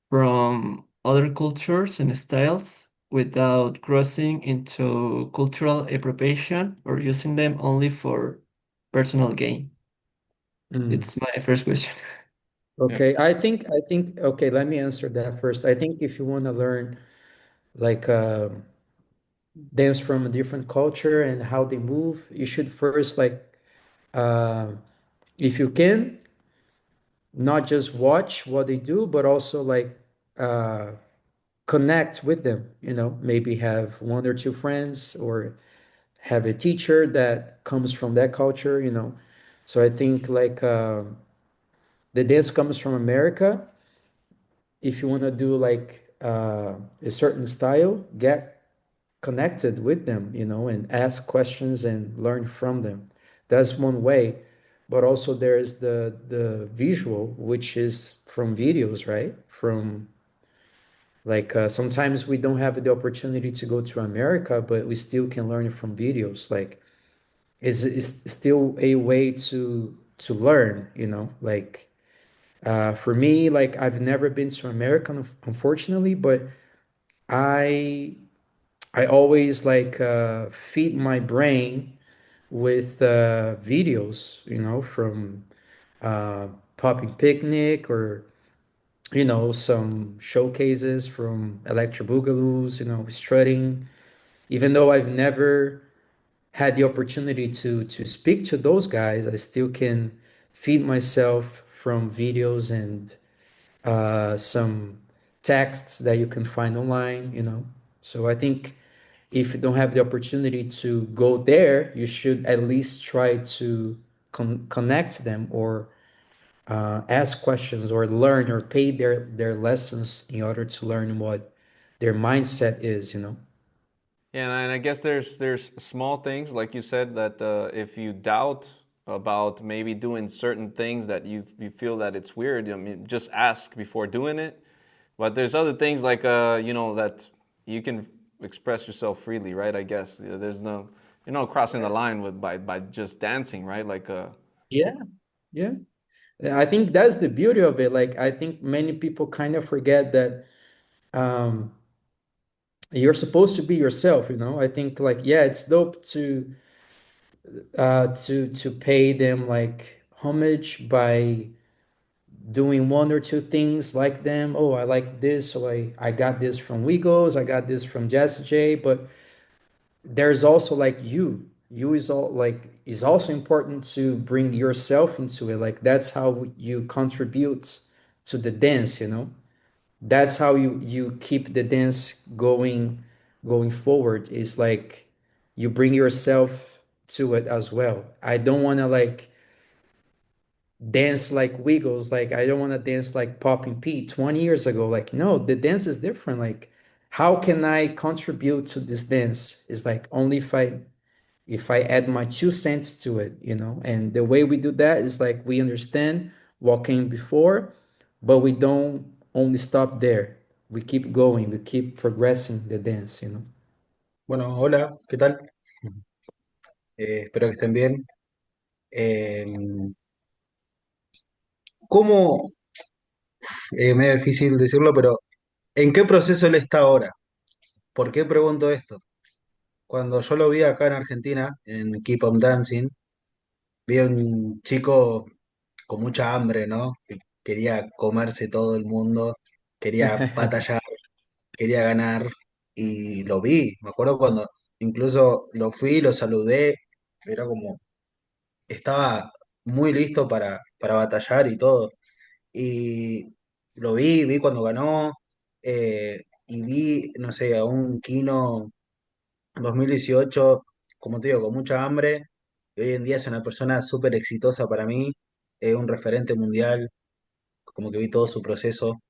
from other cultures and styles without crossing into cultural appropriation or using them only for personal gain? Mm. It's my first question. Yeah. Okay, I think okay, let me answer that first. I think if you want to learn like dance from a different culture and how they move, you should first like uh, if you can, not just watch what they do, but also like uh, connect with them, you know, maybe have one or two friends or have a teacher that comes from that culture, you know. So I think like the dance comes from America. If you want to do like a certain style, get connected with them, you know, and ask questions and learn from them. That's one way. But also there's the visual, which is from videos, right? From like sometimes we don't have the opportunity to go to America, but we still can learn from videos. Like is still a way to learn, you know, like for me, like I've never been to America, unfortunately, but I I always like feed my brain with videos, you know, from Popping Picnic or you know some showcases from Electro Boogaloos, you know, strutting. Even though I've never had the opportunity to speak to those guys, I still can feed myself from videos and some texts that you can find online, you know. So I think if you don't have the opportunity to go there, you should at least try to connect them or ask questions or learn or pay their lessons in order to learn what their mindset is, you know. Yeah, and I guess there's small things like you said that if you doubt about maybe doing certain things that you feel that it's weird, I mean, just ask before doing it. But there's other things like you know that you can express yourself freely, right? I guess there's no you're not crossing the line with by just dancing, right? Like Yeah, yeah. I think that's the beauty of it. Like I think many people kind of forget that um you're supposed to be yourself, you know. I think like yeah, it's dope to pay them like homage by doing one or two things like them. Oh, I like this, so I got this from Wigos, I got this from Jesse J, but there's also like you is all like is also important to bring yourself into it. Like that's how you contribute to the dance, you know. That's how you keep the dance going forward, is like you bring yourself to it as well. I don't want to like dance like Wiggles, like I don't want to dance like Popping Pete 20 years ago. Like no, the dance is different. Like how can I contribute to this dance is like only if I add my 2 cents to it, you know. And the way we do that is like we understand what came before, but we don't only stop there. We keep going, we keep progressing the dance, you know. Bueno, hola, ¿qué tal? Espero que estén bien. Eh, ¿Cómo, medio difícil decirlo, pero ¿en qué proceso él está ahora? ¿Por qué pregunto esto? Cuando yo lo vi acá en Argentina, en Keep on Dancing, vi a un chico con mucha hambre, ¿no? Que quería comerse todo el mundo, quería batallar, quería ganar, y lo vi. Me acuerdo cuando incluso lo fui, lo saludé, era como, estaba muy listo para batallar y todo. Y lo vi cuando ganó, y vi, no sé, a un Kino 2018, como te digo, con mucha hambre, y hoy en día es una persona súper exitosa para mí, un referente mundial, como que vi todo su proceso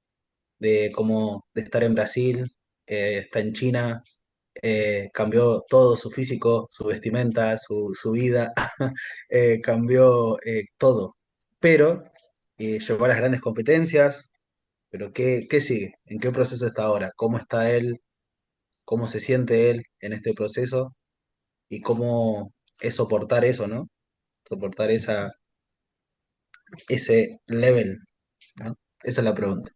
de cómo, de estar en Brasil, está en China, cambió todo su físico, su vestimenta, su vida, cambió todo. Pero llegó a las grandes competencias, pero ¿qué sigue? ¿En qué proceso está ahora? ¿Cómo está él? ¿Cómo se siente él en este proceso? ¿Y cómo es soportar eso, ¿no? Soportar ese level, ¿no? Esa es la pregunta.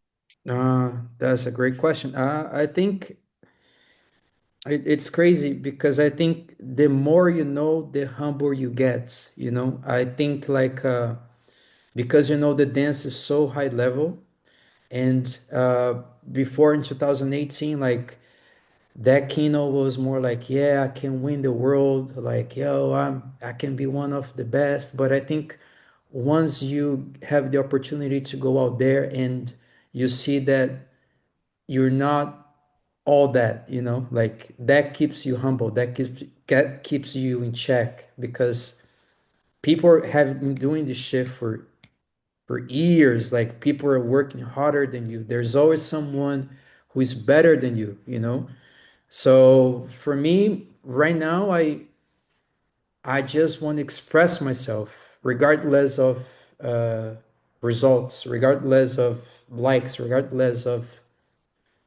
That's a great question. I think it's crazy because I think the more you know, the humble you get. You know, I think like because you know the dance is so high level, and before in 2018, like that Kino was more like, yeah, I can win the world. Like, yo, I can be one of the best. But I think once you have the opportunity to go out there and you see that you're not all that, you know, like that keeps you humble, that keeps you in check because people have been doing this shit for years. Like people are working harder than you. There's always someone who is better than you know. So for me, right now, I just want to express myself regardless of uh, results, regardless of likes, regardless of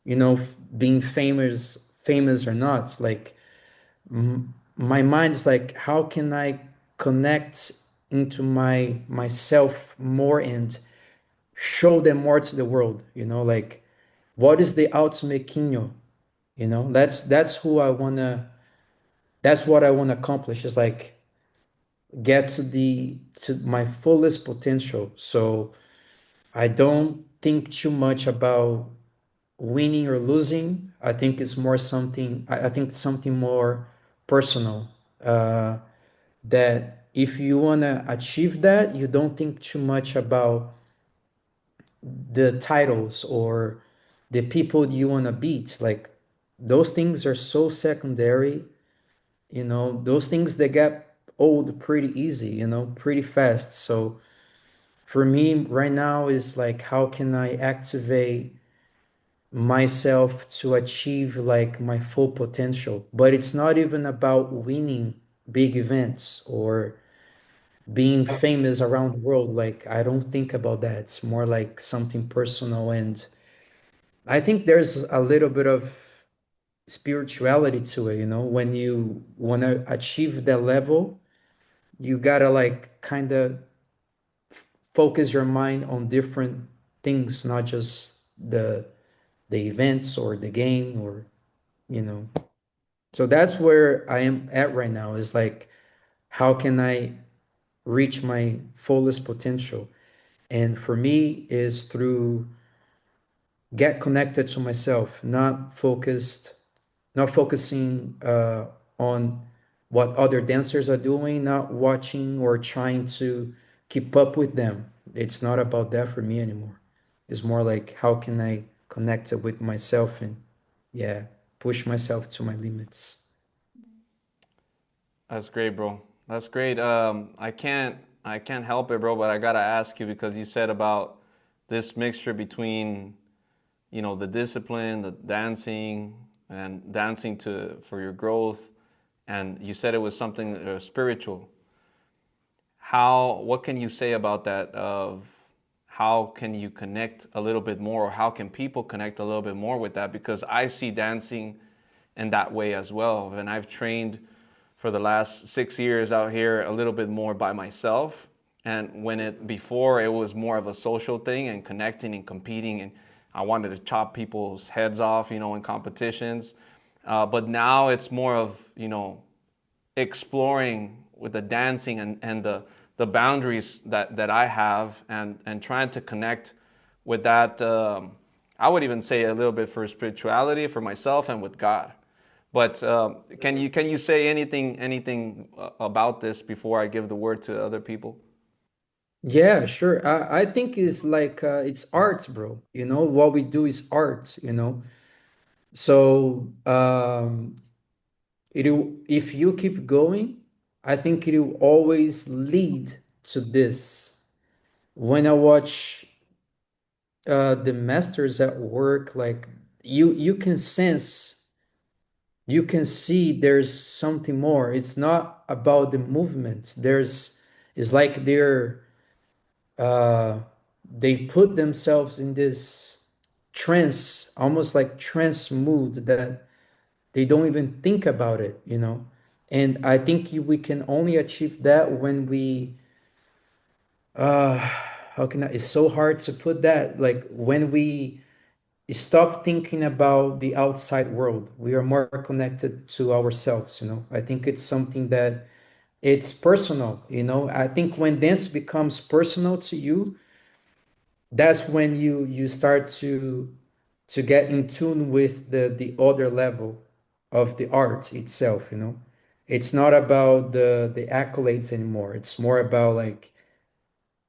being famous or not. Like my mind is like, how can I connect into myself more and show them more to the world? Like what is the ultimate Kinho? That's who I wanna. That's what I want to accomplish. Is like get to my fullest potential. So I don't think too much about winning or losing. I think it's more something. I think it's something more personal. That if you want to achieve that, you don't think too much about the titles or the people you want to beat. Like those things are so secondary. Those things they get old pretty easy, pretty fast. So for me right now is like, how can I activate myself to achieve like my full potential? But it's not even about winning big events or being famous around the world. Like I don't think about that. It's more like something personal, and I think there's a little bit of spirituality to it. When you want to achieve that level, you gotta like kind of focus your mind on different things, not just the events or the game or you know so that's where I am at right now, is like, how can I reach my fullest potential? And for me is through get connected to myself, not focusing on what other dancers are doing, not watching or trying to keep up with them. It's not about that for me anymore. It's more like, how can I connect it with myself and, yeah, push myself to my limits. That's great, bro. That's great. I can't help it, bro, but I gotta ask you because you said about this mixture between, the discipline, the dancing, and dancing for your growth, and you said it was something spiritual. What can you say about that? Of how can you connect a little bit more, or how can people connect a little bit more with that? Because I see dancing in that way as well, and I've trained for the last 6 years out here a little bit more by myself. And before it was more of a social thing and connecting and competing, and I wanted to chop people's heads off, in competitions. But now it's more of, exploring with the dancing and the boundaries that I have, and trying to connect with that. I would even say a little bit for spirituality, for myself, and with God. But can you say anything about this before I give the word to other people? Yeah, sure. I think it's like it's arts, bro. What we do is art. So if you keep going, I think it will always lead to this. When I watch the masters at work, like you can sense, you can see there's something more. It's not about the movement. It's like uh, they put themselves in this trance, almost like trance mood that they don't even think about it. And I think we can only achieve that when we uh how can I, it's so hard to put that, like when we stop thinking about the outside world, we are more connected to ourselves. I think it's something that it's personal. I think when dance becomes personal to you, that's when you start to get in tune with the other level of the art itself. It's not about the accolades anymore. It's more about like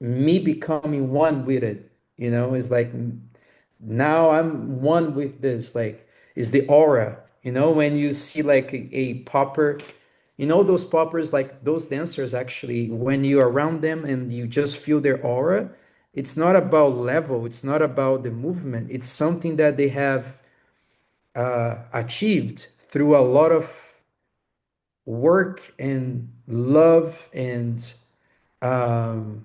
me becoming one with it. It's like now I'm one with this, like is the aura. When you see like a popper, those poppers, like those dancers, actually, when you're around them and you just feel their aura, it's not about level, it's not about the movement, it's something that they have achieved through a lot of work and love, and um,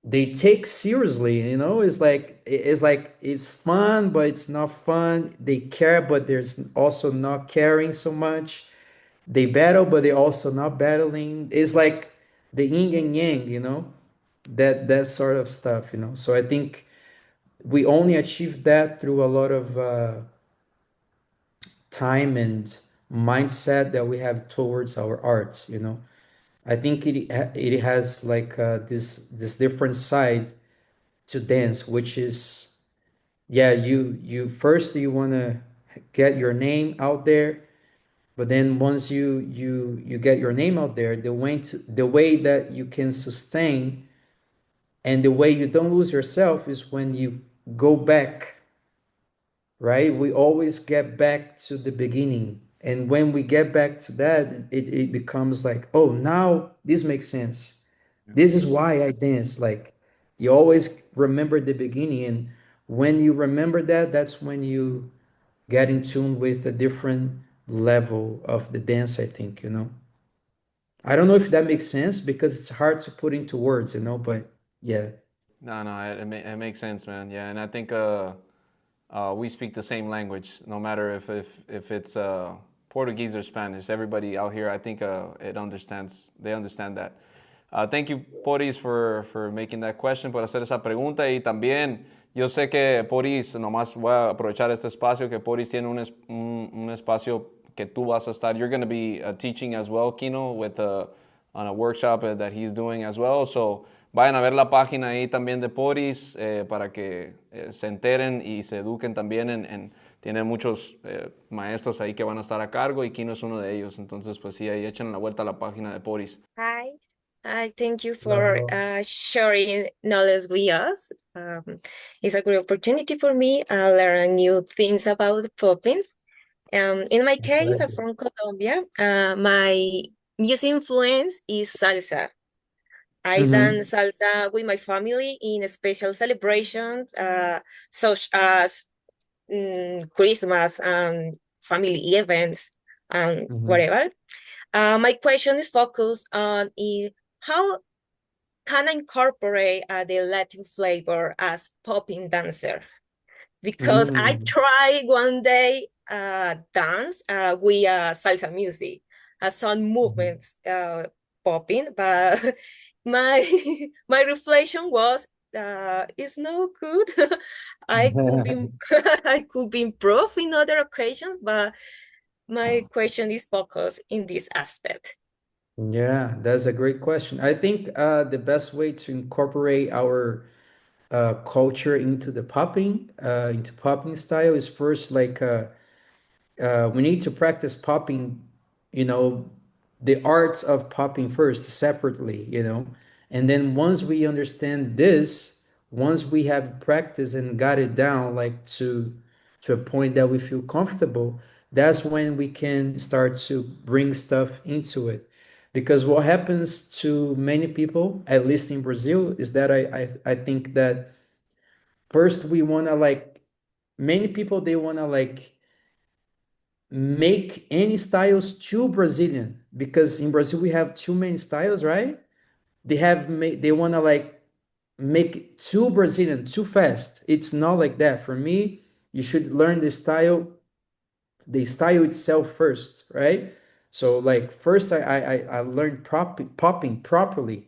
they take seriously. It's fun, but it's not fun. They care, but there's also not caring so much. They battle, but they also not battling. It's like the yin and yang. That sort of stuff. So I think we only achieve that through a lot of time and mindset that we have towards our arts. I think it has like this different side to dance, which is, yeah, you first you want to get your name out there, but then once you get your name out there, the way that you can sustain and the way you don't lose yourself is when you go back, right? We always get back to the beginning, and when we get back to that, it becomes like, oh, now this makes sense. This is why I dance. Like, you always remember the beginning, and when you remember that, that's when you get in tune with a different level of the dance, I think. I don't know if that makes sense because it's hard to put into words, but yeah. No, it makes sense, man. Yeah, and I think we speak the same language, no matter if it's Portuguese or Spanish. Everybody out here, I think they understand that. Thank you, Poris, for making that question, por hacer esa pregunta. Y también, yo sé que Poris, nomás voy a aprovechar este espacio, que Poris tiene un espacio que tú vas a estar. You're going to be teaching as well, Kinho, on a workshop that he's doing as well. So vayan a ver la página ahí también de Poris para que se enteren y se eduquen también. Tiene muchos maestros ahí que van a estar a cargo, y Kinho es uno de ellos. Entonces, pues sí, ahí echen la vuelta a la página de Poris. Hi. Hi, thank you for sharing knowledge with us. It's a great opportunity for me. I learn new things about popping. In my case, I'm from Colombia. My music influence is salsa. I dance salsa with my family in special celebrations, such as Christmas and family events and whatever. My question is focused on how can I incorporate the Latin flavor as popping dancer? Because I tried one day dance with salsa music, some movements popping, but my my reflection was it's no good. I could be I could be improved in other occasions, but my question is focused in this aspect. Yeah, that's a great question. I think the best way to incorporate our culture into popping style is first like we need to practice popping, you know, the arts of popping first separately, you know. And then once we understand this, once we have practiced and got it down, like to a point that we feel comfortable, that's when we can start to bring stuff into it. Because what happens to many people, at least in Brazil, is that I think that first we wanna like many people they wanna like make any styles too Brazilian because in Brazil we have too many styles, right? They want to like make it too Brazilian too fast. It's not like that. For me, you should learn the style itself first, right? So like first I learned popping properly,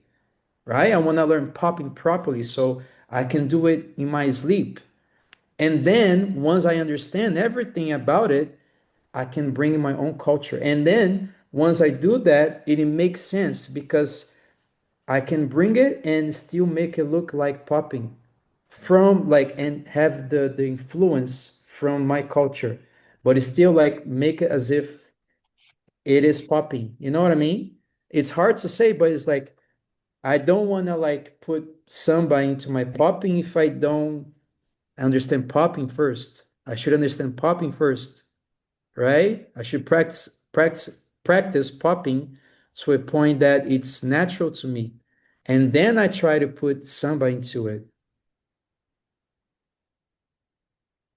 right? I want to learn popping properly so I can do it in my sleep. And then once I understand everything about it, I can bring in my own culture. And then once I do that, it makes sense because I can bring it and still make it look like popping from like and have the influence from my culture, but it's still like make it as if it is popping. You know what I mean? It's hard to say, but it's like I don't want to like put samba into my popping if I don't understand popping first. I should understand popping first, right? I should practice popping to a point that it's natural to me. And then I try to put samba into it.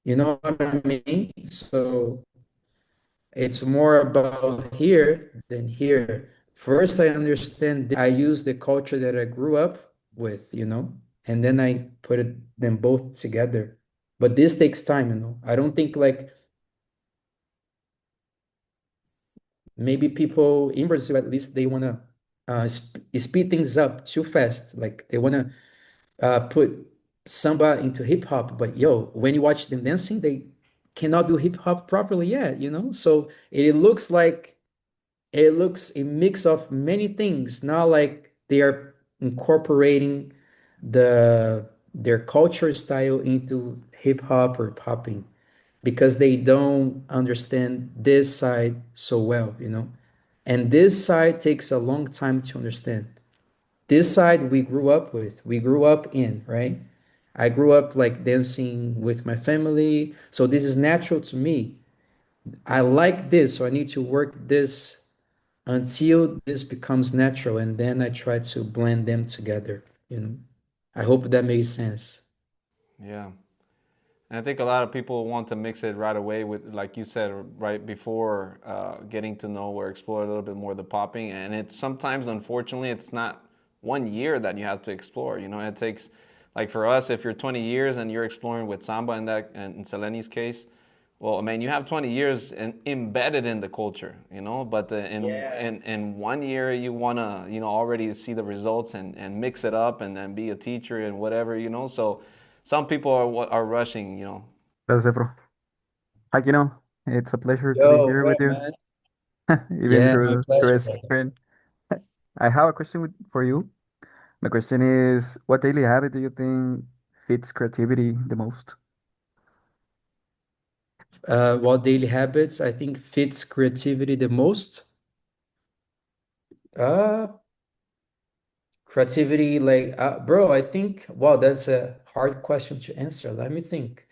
You know what I mean? So it's more about here than here. First, I understand I use the culture that I grew up with, you know, and then I put them both together. But this takes time, you know. I don't think like maybe people in Brazil, at least, they want to speed things up too fast. Like they want to put samba into hip hop, but yo, when you watch them dancing, they cannot do hip hop properly yet, you know? So it looks like it looks a mix of many things, not like they are incorporating their culture style into hip hop or popping because they don't understand this side so well, you know. And this side takes a long time to understand. This side we grew up with, we grew up in, right? I grew up like dancing with my family, so this is natural to me. I like this, so I need to work this until this becomes natural, and then I try to blend them together, you know. I hope that makes sense. Yeah. And I think a lot of people want to mix it right away with, like you said, right before getting to know or explore a little bit more the popping. And it's sometimes, unfortunately, it's not 1 year that you have to explore. You know, it takes, like for us, if you're 20 years and you're exploring with samba in that, and in Seleni's case, well, I mean, you have 20 years embedded in the culture, you know, but in 1 year you want to, you know, already see the results and mix it up and then be a teacher and whatever, you know. So some people are rushing, you know. Gracias, bro. Hi, Kinho. It's a pleasure to be Yo, here what with up, you, man? even Yeah, my through pleasure, a brother. screen. I have a question for you. The question is, what daily habit do you think fits creativity the most? What daily habits I think fits creativity the most? Uh, Creativity, like, bro, I think, wow, that's a hard question to answer. Let me think.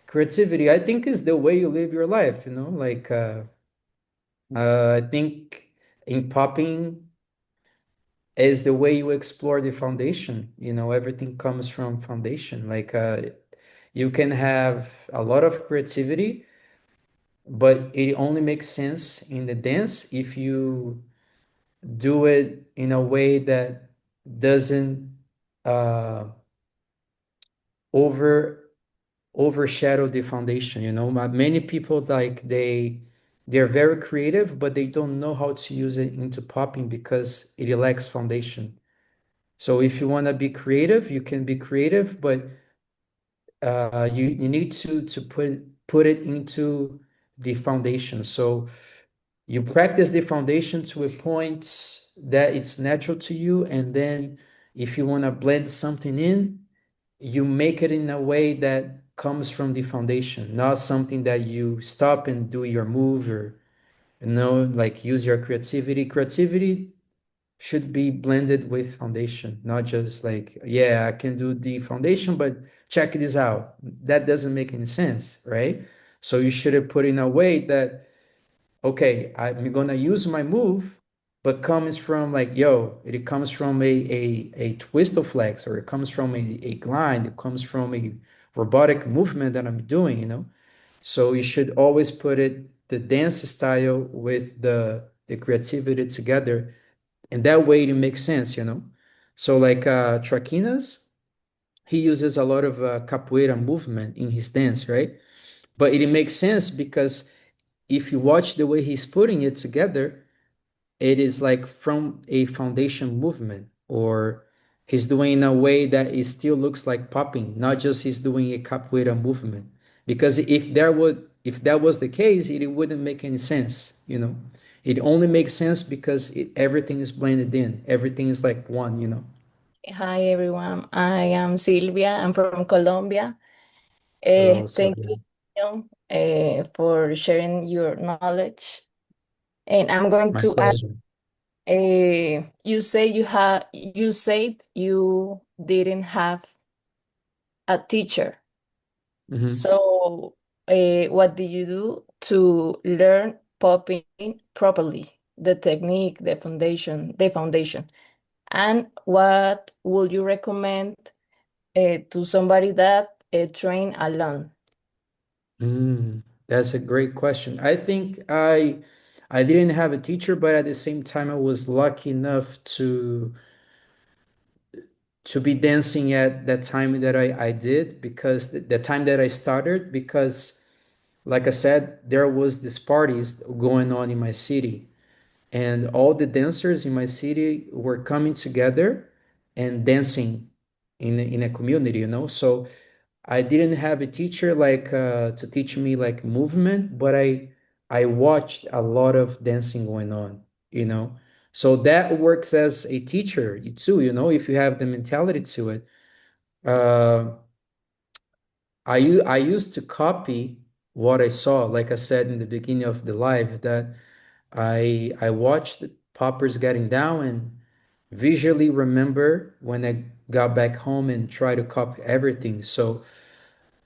Creativity, I think, is the way you live your life, you know, like, I think in popping is the way you explore the foundation, you know, everything comes from foundation. Like, you can have a lot of creativity, but it only makes sense in the dance if you do it in a way that doesn't uh, over overshadow the foundation. You know, many people like they're very creative, but they don't know how to use it into popping because it lacks foundation. So if you want to be creative, you can be creative, but you need to put it into the foundation. So you practice the foundation to a point that it's natural to you, and then if you want to blend something in, you make it in a way that comes from the foundation, not something that you stop and do your move, or like use your creativity. Creativity should be blended with foundation, not just like, yeah, I can do the foundation, but check this out. That doesn't make any sense, right? So you should have put in a way that, okay, I'm gonna use my move, but comes from like, yo, it comes from a twist of flex, or it comes from a glide, it comes from a robotic movement that I'm doing. So you should always put it the dance style with the creativity together, and that way it makes sense. So like Traquinas, he uses a lot of capoeira movement in his dance, right? But it makes sense because if you watch the way he's putting it together, it is like from a foundation movement, or he's doing in a way that it still looks like popping, not just he's doing a capoeira movement. Because if that was the case, it wouldn't make any sense. It only makes sense because everything is blended in. Everything is like one. Hi everyone, I am Silvia. I'm from Colombia. Hello, Thank Sylvia. you, for sharing your knowledge. And I'm going My to ask, pleasure. you said you didn't have a teacher. Mhm. So, what did you do to learn popping properly? The technique, the foundation. And what would you recommend to somebody that train alone? That's a great question. I think I didn't have a teacher, but at the same time, I was lucky enough to be dancing at that time that I did, because the time that I started, because like I said, there was these parties going on in my city, and all the dancers in my city were coming together and dancing in a community. So I didn't have a teacher like to teach me like movement, but I watched a lot of dancing going on. So that works as a teacher too, if you have the mentality to it. Uh, I used to copy what I saw, like I said in the beginning of the live, that I watched the poppers getting down and visually remember when I got back home and try to copy everything. So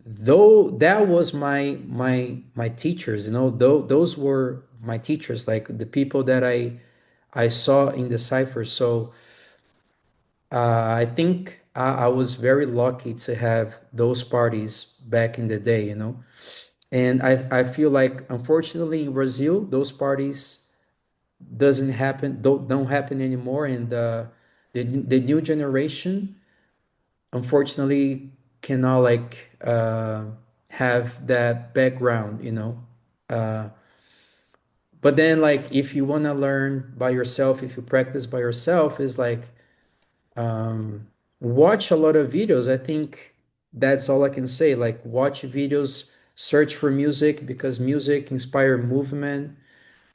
though that was my teachers, though those were my teachers, like the people that I saw in the cipher. So I think I was very lucky to have those parties back in the day. And I feel like unfortunately in Brazil those parties doesn't happen don't happen anymore, and the new generation unfortunately cannot like have that background. uh, but then like if you want to learn by yourself, if you practice by yourself, is like um, watch a lot of videos. I think that's all I can say. Like watch videos, search for music, because music inspire movement.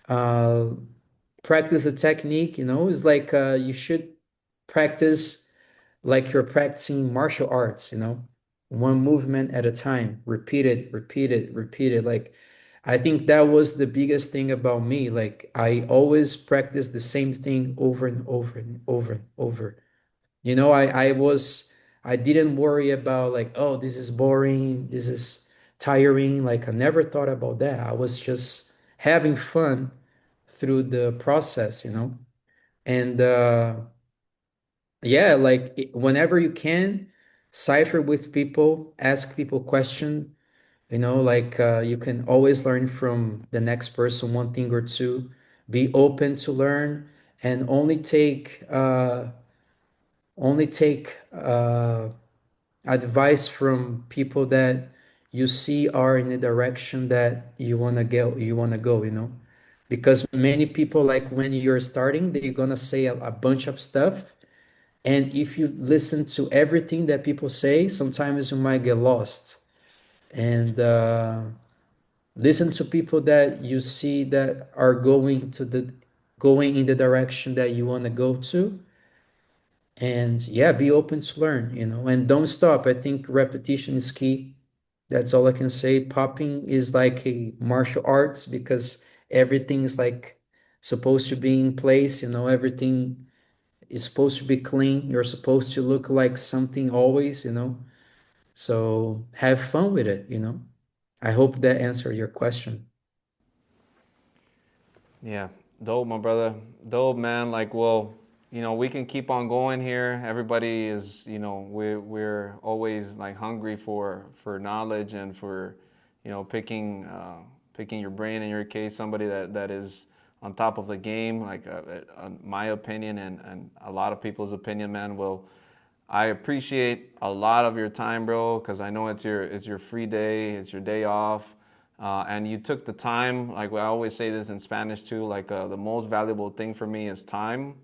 uh, Practice the technique. It's like you should practice like you're practicing martial arts. One movement at a time, repeat it, repeat it, repeat it. Like I think that was the biggest thing about me. Like I always practice the same thing over and over and over and over. I didn't worry about like, oh, this is boring, this is tiring. Like I never thought about that. I was just having fun through the process. And yeah, like whenever you can, cipher with people, ask people question. Like you can always learn from the next person one thing or two. Be open to learn, and only take advice from people that you see are in the direction that you want to go, because many people, like when you're starting, they're gonna say a bunch of stuff, and if you listen to everything that people say, sometimes you might get lost. And listen to people that you see that are going in the direction that you want to go to. And yeah, be open to learn, and don't stop. I think repetition is key. That's all I can say. Popping is like a martial arts, because everything is like supposed to be in place, everything is supposed to be clean. You're supposed to look like something always, so have fun with it. I hope that answered your question. Yeah, dope, my brother. Dope, man. Like, well, we can keep on going here. Everybody is, we're always like hungry for knowledge and for, picking your brain. In your case, somebody that is on top of the game. Like, my opinion and a lot of people's opinion, man. Well, I appreciate a lot of your time, bro, because I know it's your free day, it's your day off. And you took the time, like I always say this in Spanish too, like the most valuable thing for me is time.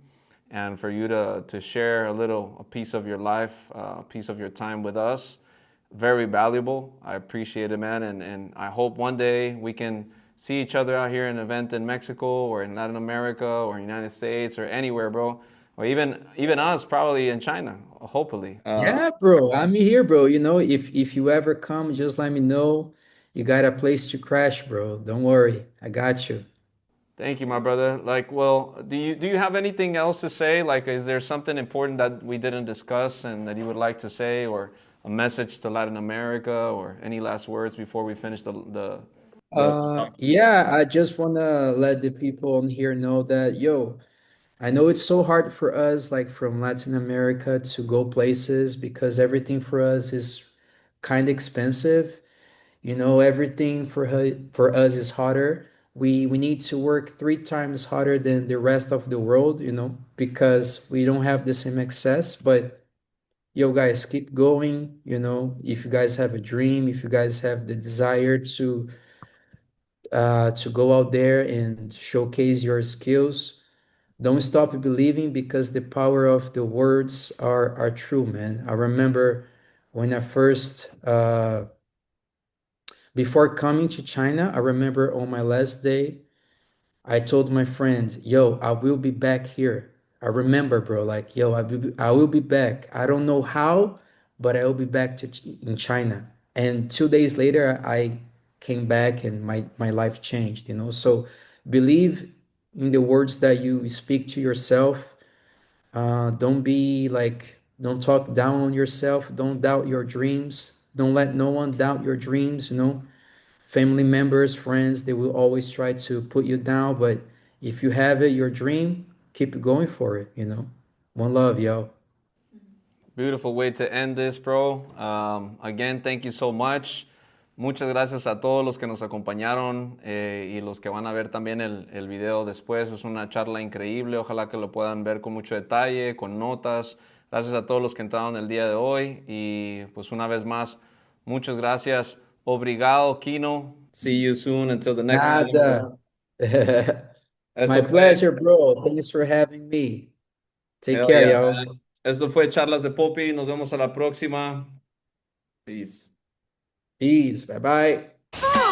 And for you to share a piece of your life, a piece of your time with us, very valuable. I appreciate it, man. And I hope one day we can see each other out here in an event in Mexico or in Latin America or United States or anywhere, bro. Or even us probably in China, hopefully. Yeah, bro, I'm here, bro. If you ever come, just let me know. You got a place to crash, bro. Don't worry. I got you. Thank you, my brother. Like, well, do you have anything else to say? Like, is there something important that we didn't discuss and that you would like to say, or a message to Latin America, or any last words before we finish the Yeah, I just wanna let the people on here know that, yo, I know it's so hard for us, like from Latin America, to go places because everything for us is kind of expensive. Everything for us is harder. We need to work 3 times harder than the rest of the world, because we don't have the same access. But yo, guys, keep going. If you guys have a dream, if you guys have the desire to go out there and showcase your skills, don't stop believing, because the power of the words are true, man. I remember when I first before coming to China, I remember on my last day, I told my friend, yo, I will be back here. I remember, bro, like, yo, I will be back. I don't know how, but I will be back in China. And 2 days later, I came back and my life changed, So believe in the words that you speak to yourself. Don't talk down on yourself. Don't doubt your dreams. Don't let no one doubt your dreams. Family members, friends, they will always try to put you down, but if you have it, your dream, keep going for it. One love, yo. Beautiful way to end this, bro. Again, thank you so much. Muchas gracias a todos los que nos acompañaron y los que van a ver también el video después. Es una charla increíble. Ojalá que lo puedan ver con mucho detalle, con notas. Gracias a todos los que entraron el día de hoy. Y pues una vez más, muchas gracias. Obrigado, Kinho. See you soon until the next time. Nada. My Esto fue, pleasure, bro. Thanks for having me. Take hell care, yeah, yo. man. Esto fue Charlas de Popping. Nos vemos a la próxima. Peace. Peace. Bye bye.